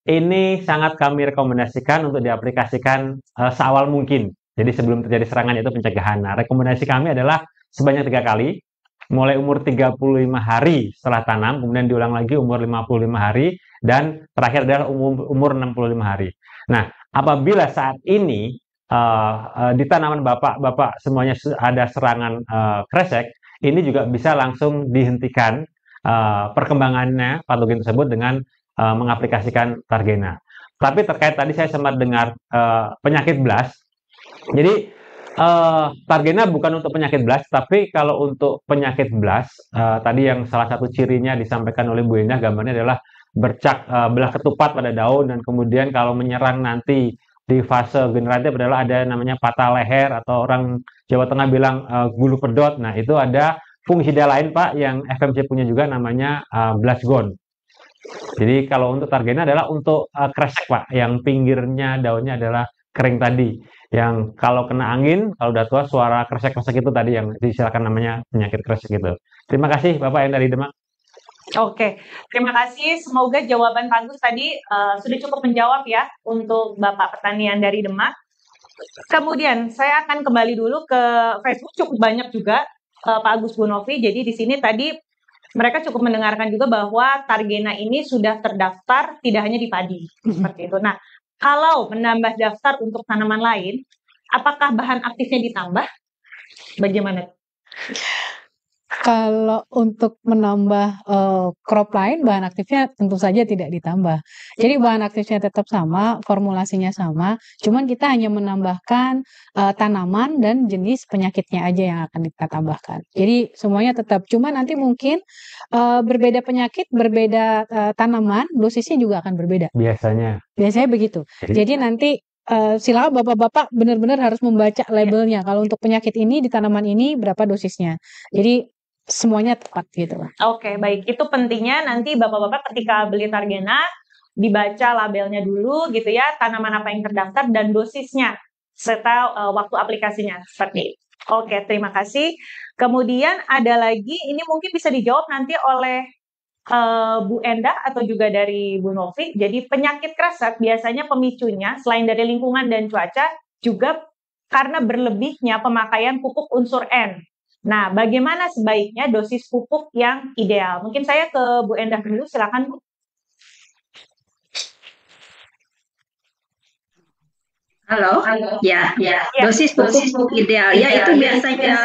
ini sangat kami rekomendasikan untuk diaplikasikan seawal mungkin. Jadi sebelum terjadi serangan itu pencegahan. Nah, rekomendasi kami adalah sebanyak 3 kali, mulai umur 35 hari setelah tanam, kemudian diulang lagi umur 55 hari, dan terakhir adalah umur 65 hari. Nah, apabila saat ini di tanaman Bapak semuanya ada serangan kresek, ini juga bisa langsung dihentikan perkembangannya patogen tersebut dengan mengaplikasikan Targena. Tapi terkait tadi saya sempat dengar penyakit blast. Jadi Targena bukan untuk penyakit blast, tapi kalau untuk penyakit blast tadi yang salah satu cirinya disampaikan oleh Bu Indah, gambarnya adalah bercak belah ketupat pada daun, dan kemudian kalau menyerang nanti di fase generatif adalah ada namanya patah leher, atau orang Jawa Tengah bilang gulu pedot. Nah, itu ada fungisida lain Pak yang FMC punya juga namanya Blastgone. Jadi kalau untuk Targena adalah untuk kresek Pak, yang pinggirnya daunnya adalah kering tadi, yang kalau kena angin, kalau udah tua suara kresek-kresek itu tadi yang disilakan namanya penyakit kresek itu. Terima kasih Bapak yang dari Demak. Oke, terima kasih. Semoga jawaban Pak Agus tadi sudah cukup menjawab ya untuk Bapak Pertanian dari Demak. Kemudian saya akan kembali dulu ke Facebook, cukup banyak juga Pak Agus Bu Novi. Jadi di sini tadi mereka cukup mendengarkan juga bahwa Targena ini sudah terdaftar tidak hanya di padi, seperti itu. Nah, kalau menambah daftar untuk tanaman lain, apakah bahan aktifnya ditambah? Bagaimana? Kalau untuk menambah crop lain, bahan aktifnya tentu saja tidak ditambah. Jadi bahan aktifnya tetap sama, formulasinya sama, cuman kita hanya menambahkan tanaman dan jenis penyakitnya aja yang akan kita tambahkan. Jadi semuanya tetap, cuma nanti mungkin berbeda penyakit, berbeda tanaman, dosisnya juga akan berbeda. Biasanya begitu. Jadi nanti silakan Bapak-bapak benar-benar harus membaca labelnya. Kalau untuk penyakit ini di tanaman ini berapa dosisnya. Jadi semuanya tepat gitu. Oke, baik. Itu pentingnya nanti Bapak-bapak ketika beli Targena dibaca labelnya dulu gitu ya, tanaman apa yang terdaftar dan dosisnya serta waktu aplikasinya seperti itu. Oke, terima kasih. Kemudian ada lagi, ini mungkin bisa dijawab nanti oleh Bu Endah atau juga dari Bu Novi. Jadi penyakit kresek biasanya pemicunya selain dari lingkungan dan cuaca juga karena berlebihnya pemakaian pupuk unsur N. Nah, bagaimana sebaiknya dosis pupuk yang ideal? Mungkin saya ke Bu Endah dulu, silakan Bu. Halo, ya, dosis pupuk ideal ya itu biasanya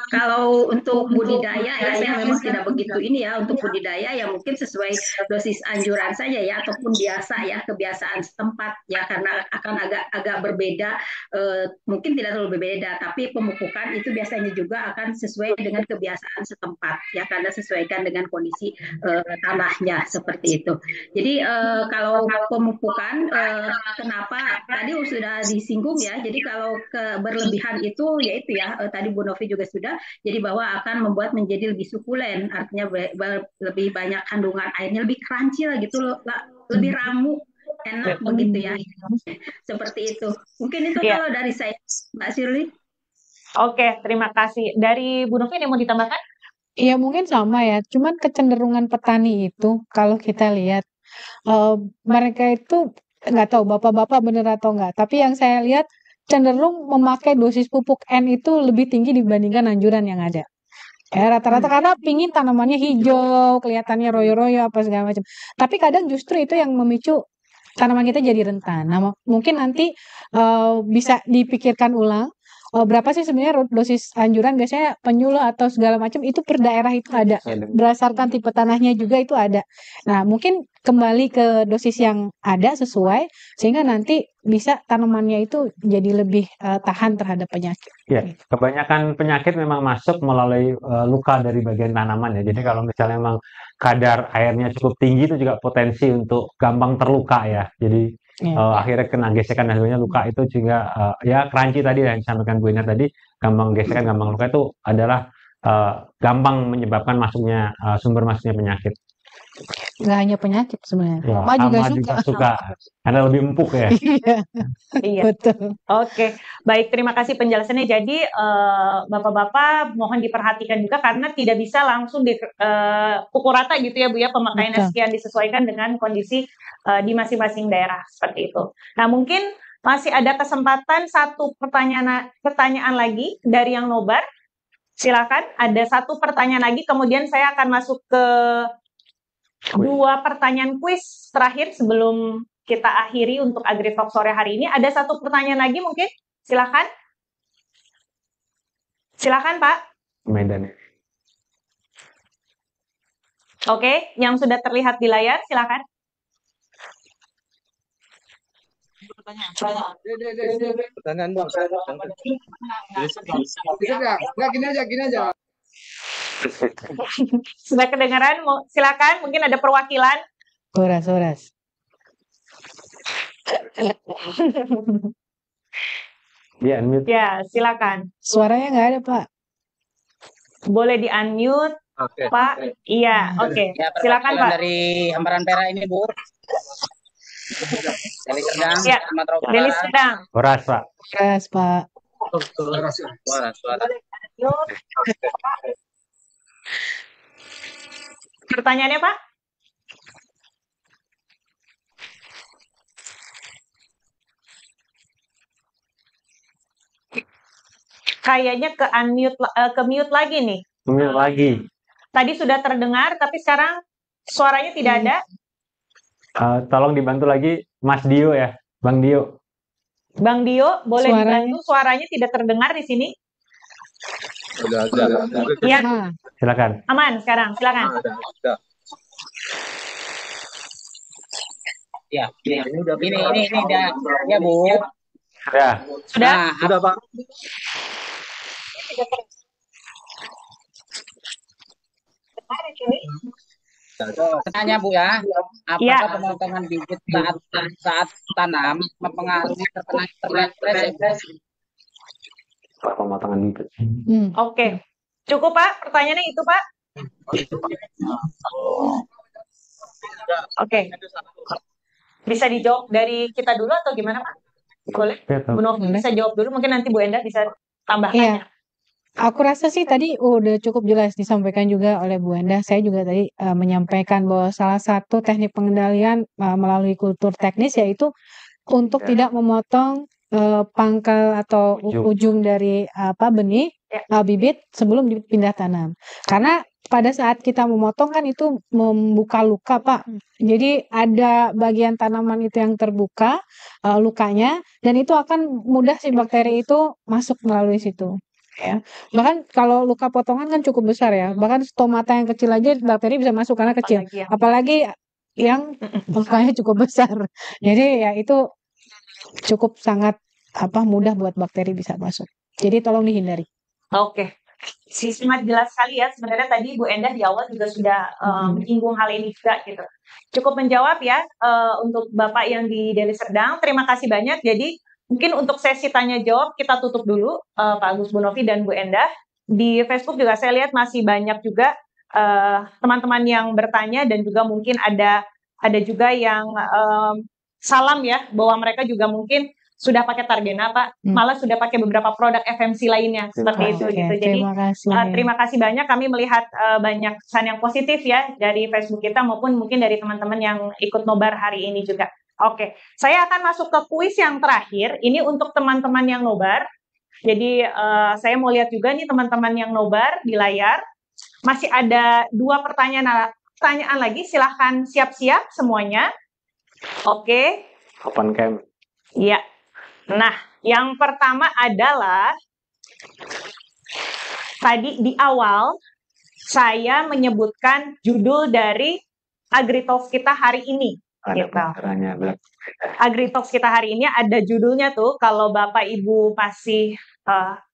kalau untuk budidaya ya saya memang tidak begitu ini ya untuk budidaya ya mungkin sesuai dosis anjuran saja ya ataupun biasa ya kebiasaan setempat ya karena akan agak berbeda mungkin tidak terlalu berbeda tapi pemupukan itu biasanya juga akan sesuai dengan kebiasaan setempat ya karena sesuaikan dengan kondisi tanahnya seperti itu. Jadi kalau pemupukan kenapa tadi sudah disinggung ya. Jadi kalau berlebihan itu yaitu ya tadi Bu Novi juga sudah jadi bahwa akan membuat menjadi lebih sukulen artinya lebih banyak kandungan airnya lebih crunchy lah gitu loh lebih ramu enak begitu ya seperti itu mungkin itu kalau dari saya Mbak Shirley. Oke, terima kasih. Dari Bu Novi yang mau ditambahkan? Iya mungkin sama ya, cuman kecenderungan petani itu kalau kita lihat mereka itu nggak tahu bapak-bapak bener atau enggak, tapi yang saya lihat cenderung memakai dosis pupuk N itu lebih tinggi dibandingkan anjuran yang ada. Ya rata-rata karena pingin tanamannya hijau, kelihatannya royo-royo apa segala macam. Tapi kadang justru itu yang memicu tanaman kita jadi rentan. Nah, mungkin nanti bisa dipikirkan ulang berapa sih sebenarnya dosis anjuran biasanya penyuluh atau segala macam itu per daerah itu ada berdasarkan tipe tanahnya juga itu ada. Nah mungkin kembali ke dosis yang ada sesuai sehingga nanti bisa tanamannya itu jadi lebih tahan terhadap penyakit. Ya, kebanyakan penyakit memang masuk melalui luka dari bagian tanaman ya. Jadi kalau misalnya memang kadar airnya cukup tinggi itu juga potensi untuk gampang terluka ya. Jadi akhirnya kena gesekan dan sebagainya luka itu juga ya crunchy tadi yang disampaikan Bu Ina tadi gampang gesekan gampang luka itu adalah gampang menyebabkan masuknya sumber masuknya penyakit. Nggak hanya penyakit sebenarnya. Ya, Hama juga suka karena lebih empuk ya. Iya, betul. Oke, baik terima kasih penjelasannya. Jadi bapak-bapak mohon diperhatikan juga karena tidak bisa langsung pukul rata gitu ya Bu ya pemakaiannya sekian disesuaikan dengan kondisi di masing-masing daerah seperti itu. Nah mungkin masih ada kesempatan satu pertanyaan lagi dari yang nobar. Silakan, ada satu pertanyaan lagi. Kemudian saya akan masuk ke 2 pertanyaan kuis terakhir sebelum kita akhiri untuk AgriTalk sore hari ini. Ada satu pertanyaan lagi mungkin? Silakan. Silakan Pak. Medan. Oke, yang sudah terlihat di layar silakan. Pertanyaan Bang. Gini aja. Sudah kedengaran? Silakan, mungkin ada perwakilan. Horas. Ya, unmute. Ya, silakan. Suaranya nggak ada, Pak. Boleh di-unmute, Pak. Iya, oke. Ya, silakan, Pak. Dari Hamparan Perak ini, Bu. Deli Serdang, ya. Sumatera Utara. Deli Serdang. Horas, Pak. Horas, Pak. Suara. Pertanyaannya, Pak? Kayaknya ke mute lagi nih. Mute lagi. Tadi sudah terdengar, tapi sekarang suaranya tidak ada. Tolong dibantu lagi, Mas Dio ya, Bang Dio. Bang Dio, boleh dibantu? Suaranya tidak terdengar di sini. Udah. Iya. Silakan. Aman sekarang, silakan. Udah. Ya, ini udah ini udah. Ya, Bu. Sudah. Sudah, Pak. Tanya Bu ya, apakah pemotongan bibit saat tanam mempengaruhi terkena pemotongan bibit? Oke, cukup Pak. Pertanyaannya itu Pak. Oke. Bisa dijawab dari kita dulu atau gimana Pak? Boleh? Bu Novi bisa jawab dulu, mungkin nanti Bu Endah bisa tambahkan. Iya. Aku rasa sih tadi udah cukup jelas disampaikan juga oleh Bu Endah. Saya juga tadi menyampaikan bahwa salah satu teknik pengendalian melalui kultur teknis yaitu untuk tidak memotong pangkal atau ujung dari benih bibit sebelum dipindah tanam. Karena pada saat kita memotong kan itu membuka luka, Pak. Jadi ada bagian tanaman itu yang terbuka lukanya, dan itu akan mudah si bakteri itu masuk melalui situ. Ya. Bahkan kalau luka potongan kan cukup besar ya. Bahkan stomata yang kecil aja bakteri bisa masuk karena kecil. Apalagi yang lukanya cukup besar. Jadi ya itu cukup sangat mudah buat bakteri bisa masuk. Jadi tolong dihindari. Oke. Sangat jelas sekali ya. Sebenarnya tadi Bu Endah di awal juga sudah menyinggung hal ini juga gitu. Cukup menjawab ya untuk Bapak yang di Deli Serdang. Terima kasih banyak. Jadi mungkin untuk sesi tanya jawab kita tutup dulu Pak Agus, Bu Novi dan Bu Endah. Di Facebook juga saya lihat masih banyak juga teman-teman yang bertanya, dan juga mungkin ada juga yang salam ya, bahwa mereka juga mungkin sudah pakai Targena, Pak, malah sudah pakai beberapa produk FMC lainnya seperti itu gitu. Jadi terima kasih banyak, kami melihat banyak pesan yang positif ya dari Facebook kita maupun mungkin dari teman-teman yang ikut nobar hari ini juga. Oke, saya akan masuk ke kuis yang terakhir. Ini untuk teman-teman yang nobar. Jadi saya mau lihat juga nih teman-teman yang nobar di layar. Masih ada 2 pertanyaan lagi. Silahkan siap-siap semuanya. Oke. Open cam. Iya. Nah, yang pertama adalah tadi di awal saya menyebutkan judul dari AgriTalks kita hari ini. Gitu. AgriTalks kita hari ini ada judulnya tuh, kalau Bapak Ibu masih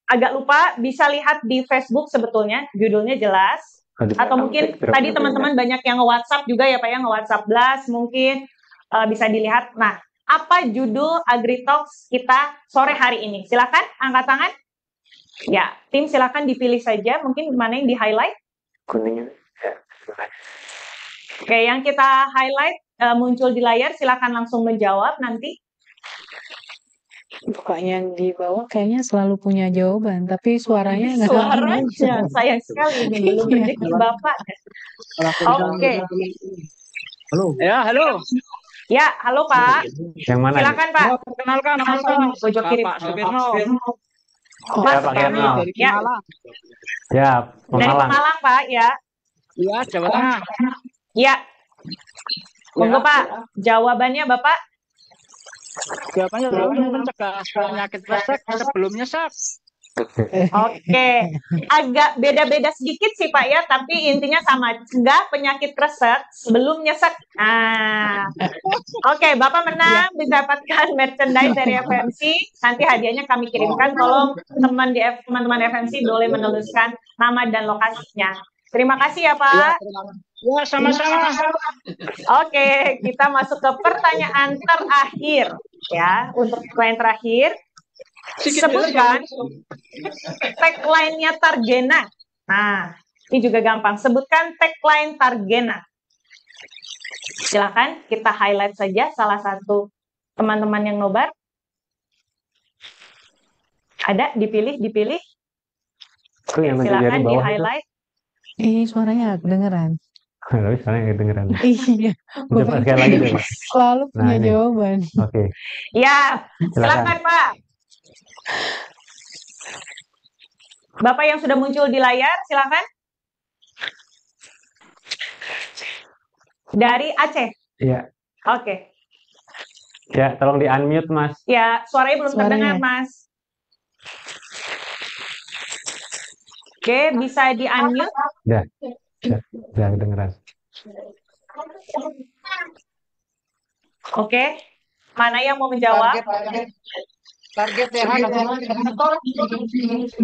agak lupa, bisa lihat di Facebook sebetulnya, judulnya jelas. Atau mungkin tadi teman-teman banyak yang nge-WhatsApp juga ya Pak ya, nge-WhatsApp Blast mungkin bisa dilihat. Nah, apa judul AgriTalks kita sore hari ini? Silakan angkat tangan. Ya, tim silakan dipilih saja, mungkin mana yang di-highlight? Kuningnya. Ya. Oke, yang kita highlight muncul di layar, silakan langsung menjawab nanti. Pak yang di bawah kayaknya selalu punya jawaban, tapi suaranya nggak. Suaranya, sayang sekali ini belum rezeki Bapak. Oke. Halo. Ya, halo. Ya, halo Pak. Yang mana? Silakan Pak. Perkenalkan, pojok kiri. Pak Supirno. Pak Supirno. Ya. Ya, Dari Pemalang Pak ya. Iya, Jawa Tengah. Ya. Monggo Pak, jawabannya Bapak. Jawabannya mencegah penyakit kresek sebelum nyesek. Oke, agak beda-beda sedikit sih Pak ya, tapi intinya sama, cegah penyakit kresek sebelum nyesek. Oke, Bapak menang, mendapatkan merchandise dari FMC. Nanti hadiahnya kami kirimkan. Tolong teman-teman FMC boleh menuliskan nama dan lokasinya. Terima kasih ya Pak. Ya, sama-sama. Oke, kita masuk ke pertanyaan terakhir ya. Untuk pertanyaan terakhir, sebutkan tagline-nya Targena. Nah, ini juga gampang. Sebutkan tagline Targena. Silakan kita highlight saja salah satu teman-teman yang nobar. Ada? Dipilih? Silakan di-highlight. Suaranya kedengeran. Tapi sekarang nggak kedengeran. Iya. Coba sekali lagi deh, Pak. Selalu punya jawaban. Oke. Ya, silakan Pak. Bapak yang sudah muncul di layar, silakan. Dari Aceh. Iya. Oke. Ya, tolong di-unmute, Mas. Ya, suaranya belum terdengar, Mas. Oke, bisa di-unmute? Ya, kedengeran. Oke, mana yang mau menjawab? Target TH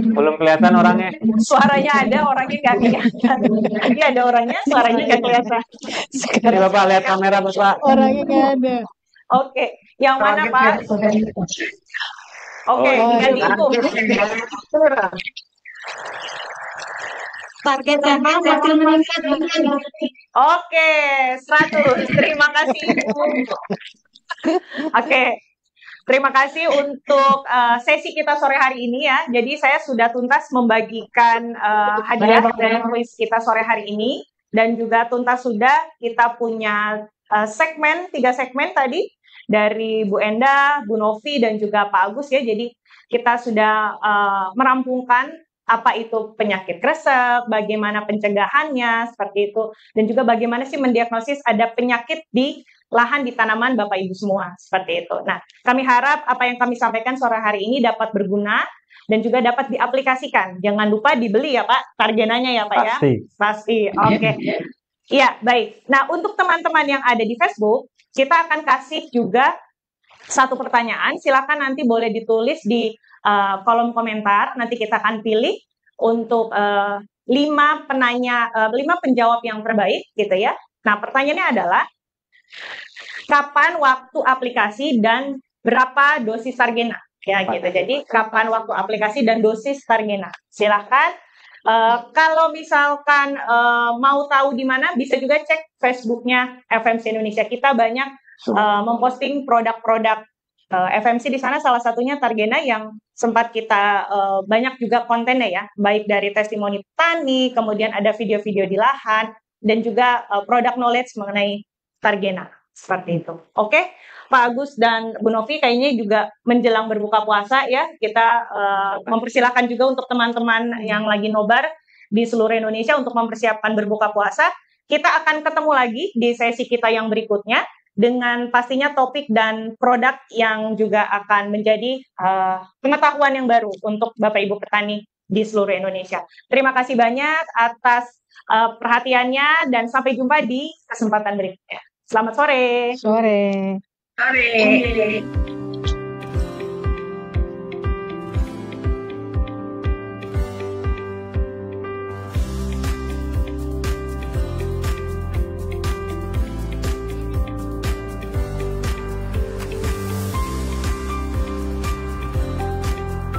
belum kelihatan orangnya. Suaranya ada, orangnya nggak kelihatan. Tadi ada orangnya, suaranya nggak kelihatan. Ini Bapak lihat kamera Bapak. Orangnya nggak ada. Oke, yang mana Pak? Oke, ganti itu. Target TH makin meningkat. Oke, 100. Terima kasih Ibu. Oke. Terima kasih untuk sesi kita sore hari ini ya. Jadi saya sudah tuntas membagikan hadiah dari kuis kita sore hari ini. Dan juga tuntas sudah kita punya 3 segmen tadi. Dari Bu Endah, Bu Novi, dan juga Pak Agus ya. Jadi kita sudah merampungkan apa itu penyakit kresek, bagaimana pencegahannya, seperti itu. Dan juga bagaimana sih mendiagnosis ada penyakit di lahan di tanaman Bapak Ibu semua, seperti itu. Nah, kami harap apa yang kami sampaikan sore hari ini dapat berguna dan juga dapat diaplikasikan. Jangan lupa dibeli ya Pak, Targenanya ya Pak ya? Pasti, oke. Iya, baik. Nah, untuk teman-teman yang ada di Facebook, kita akan kasih juga satu pertanyaan. Silakan nanti boleh ditulis di kolom komentar. Nanti kita akan pilih untuk 5 penjawab yang terbaik, gitu ya. Nah, pertanyaannya adalah kapan waktu aplikasi dan berapa dosis Targena? Ya, gitu. Jadi kapan waktu aplikasi dan dosis Targena? Silahkan. Kalau misalkan mau tahu di mana, bisa juga cek Facebooknya FMC Indonesia. Kita banyak memposting produk-produk FMC di sana, salah satunya Targena yang sempat kita banyak juga kontennya ya, baik dari testimoni petani, kemudian ada video-video di lahan, dan juga produk knowledge mengenai Targena, seperti itu. Oke, Pak Agus dan Bu Novi, kayaknya juga menjelang berbuka puasa ya, kita mempersilahkan juga untuk teman-teman yang lagi nobar di seluruh Indonesia untuk mempersiapkan berbuka puasa. Kita akan ketemu lagi di sesi kita yang berikutnya, dengan pastinya topik dan produk yang juga akan menjadi pengetahuan yang baru untuk Bapak Ibu petani di seluruh Indonesia. Terima kasih banyak atas perhatiannya dan sampai jumpa di kesempatan berikutnya. Selamat sore. Sore. Sore.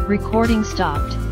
Recording stopped.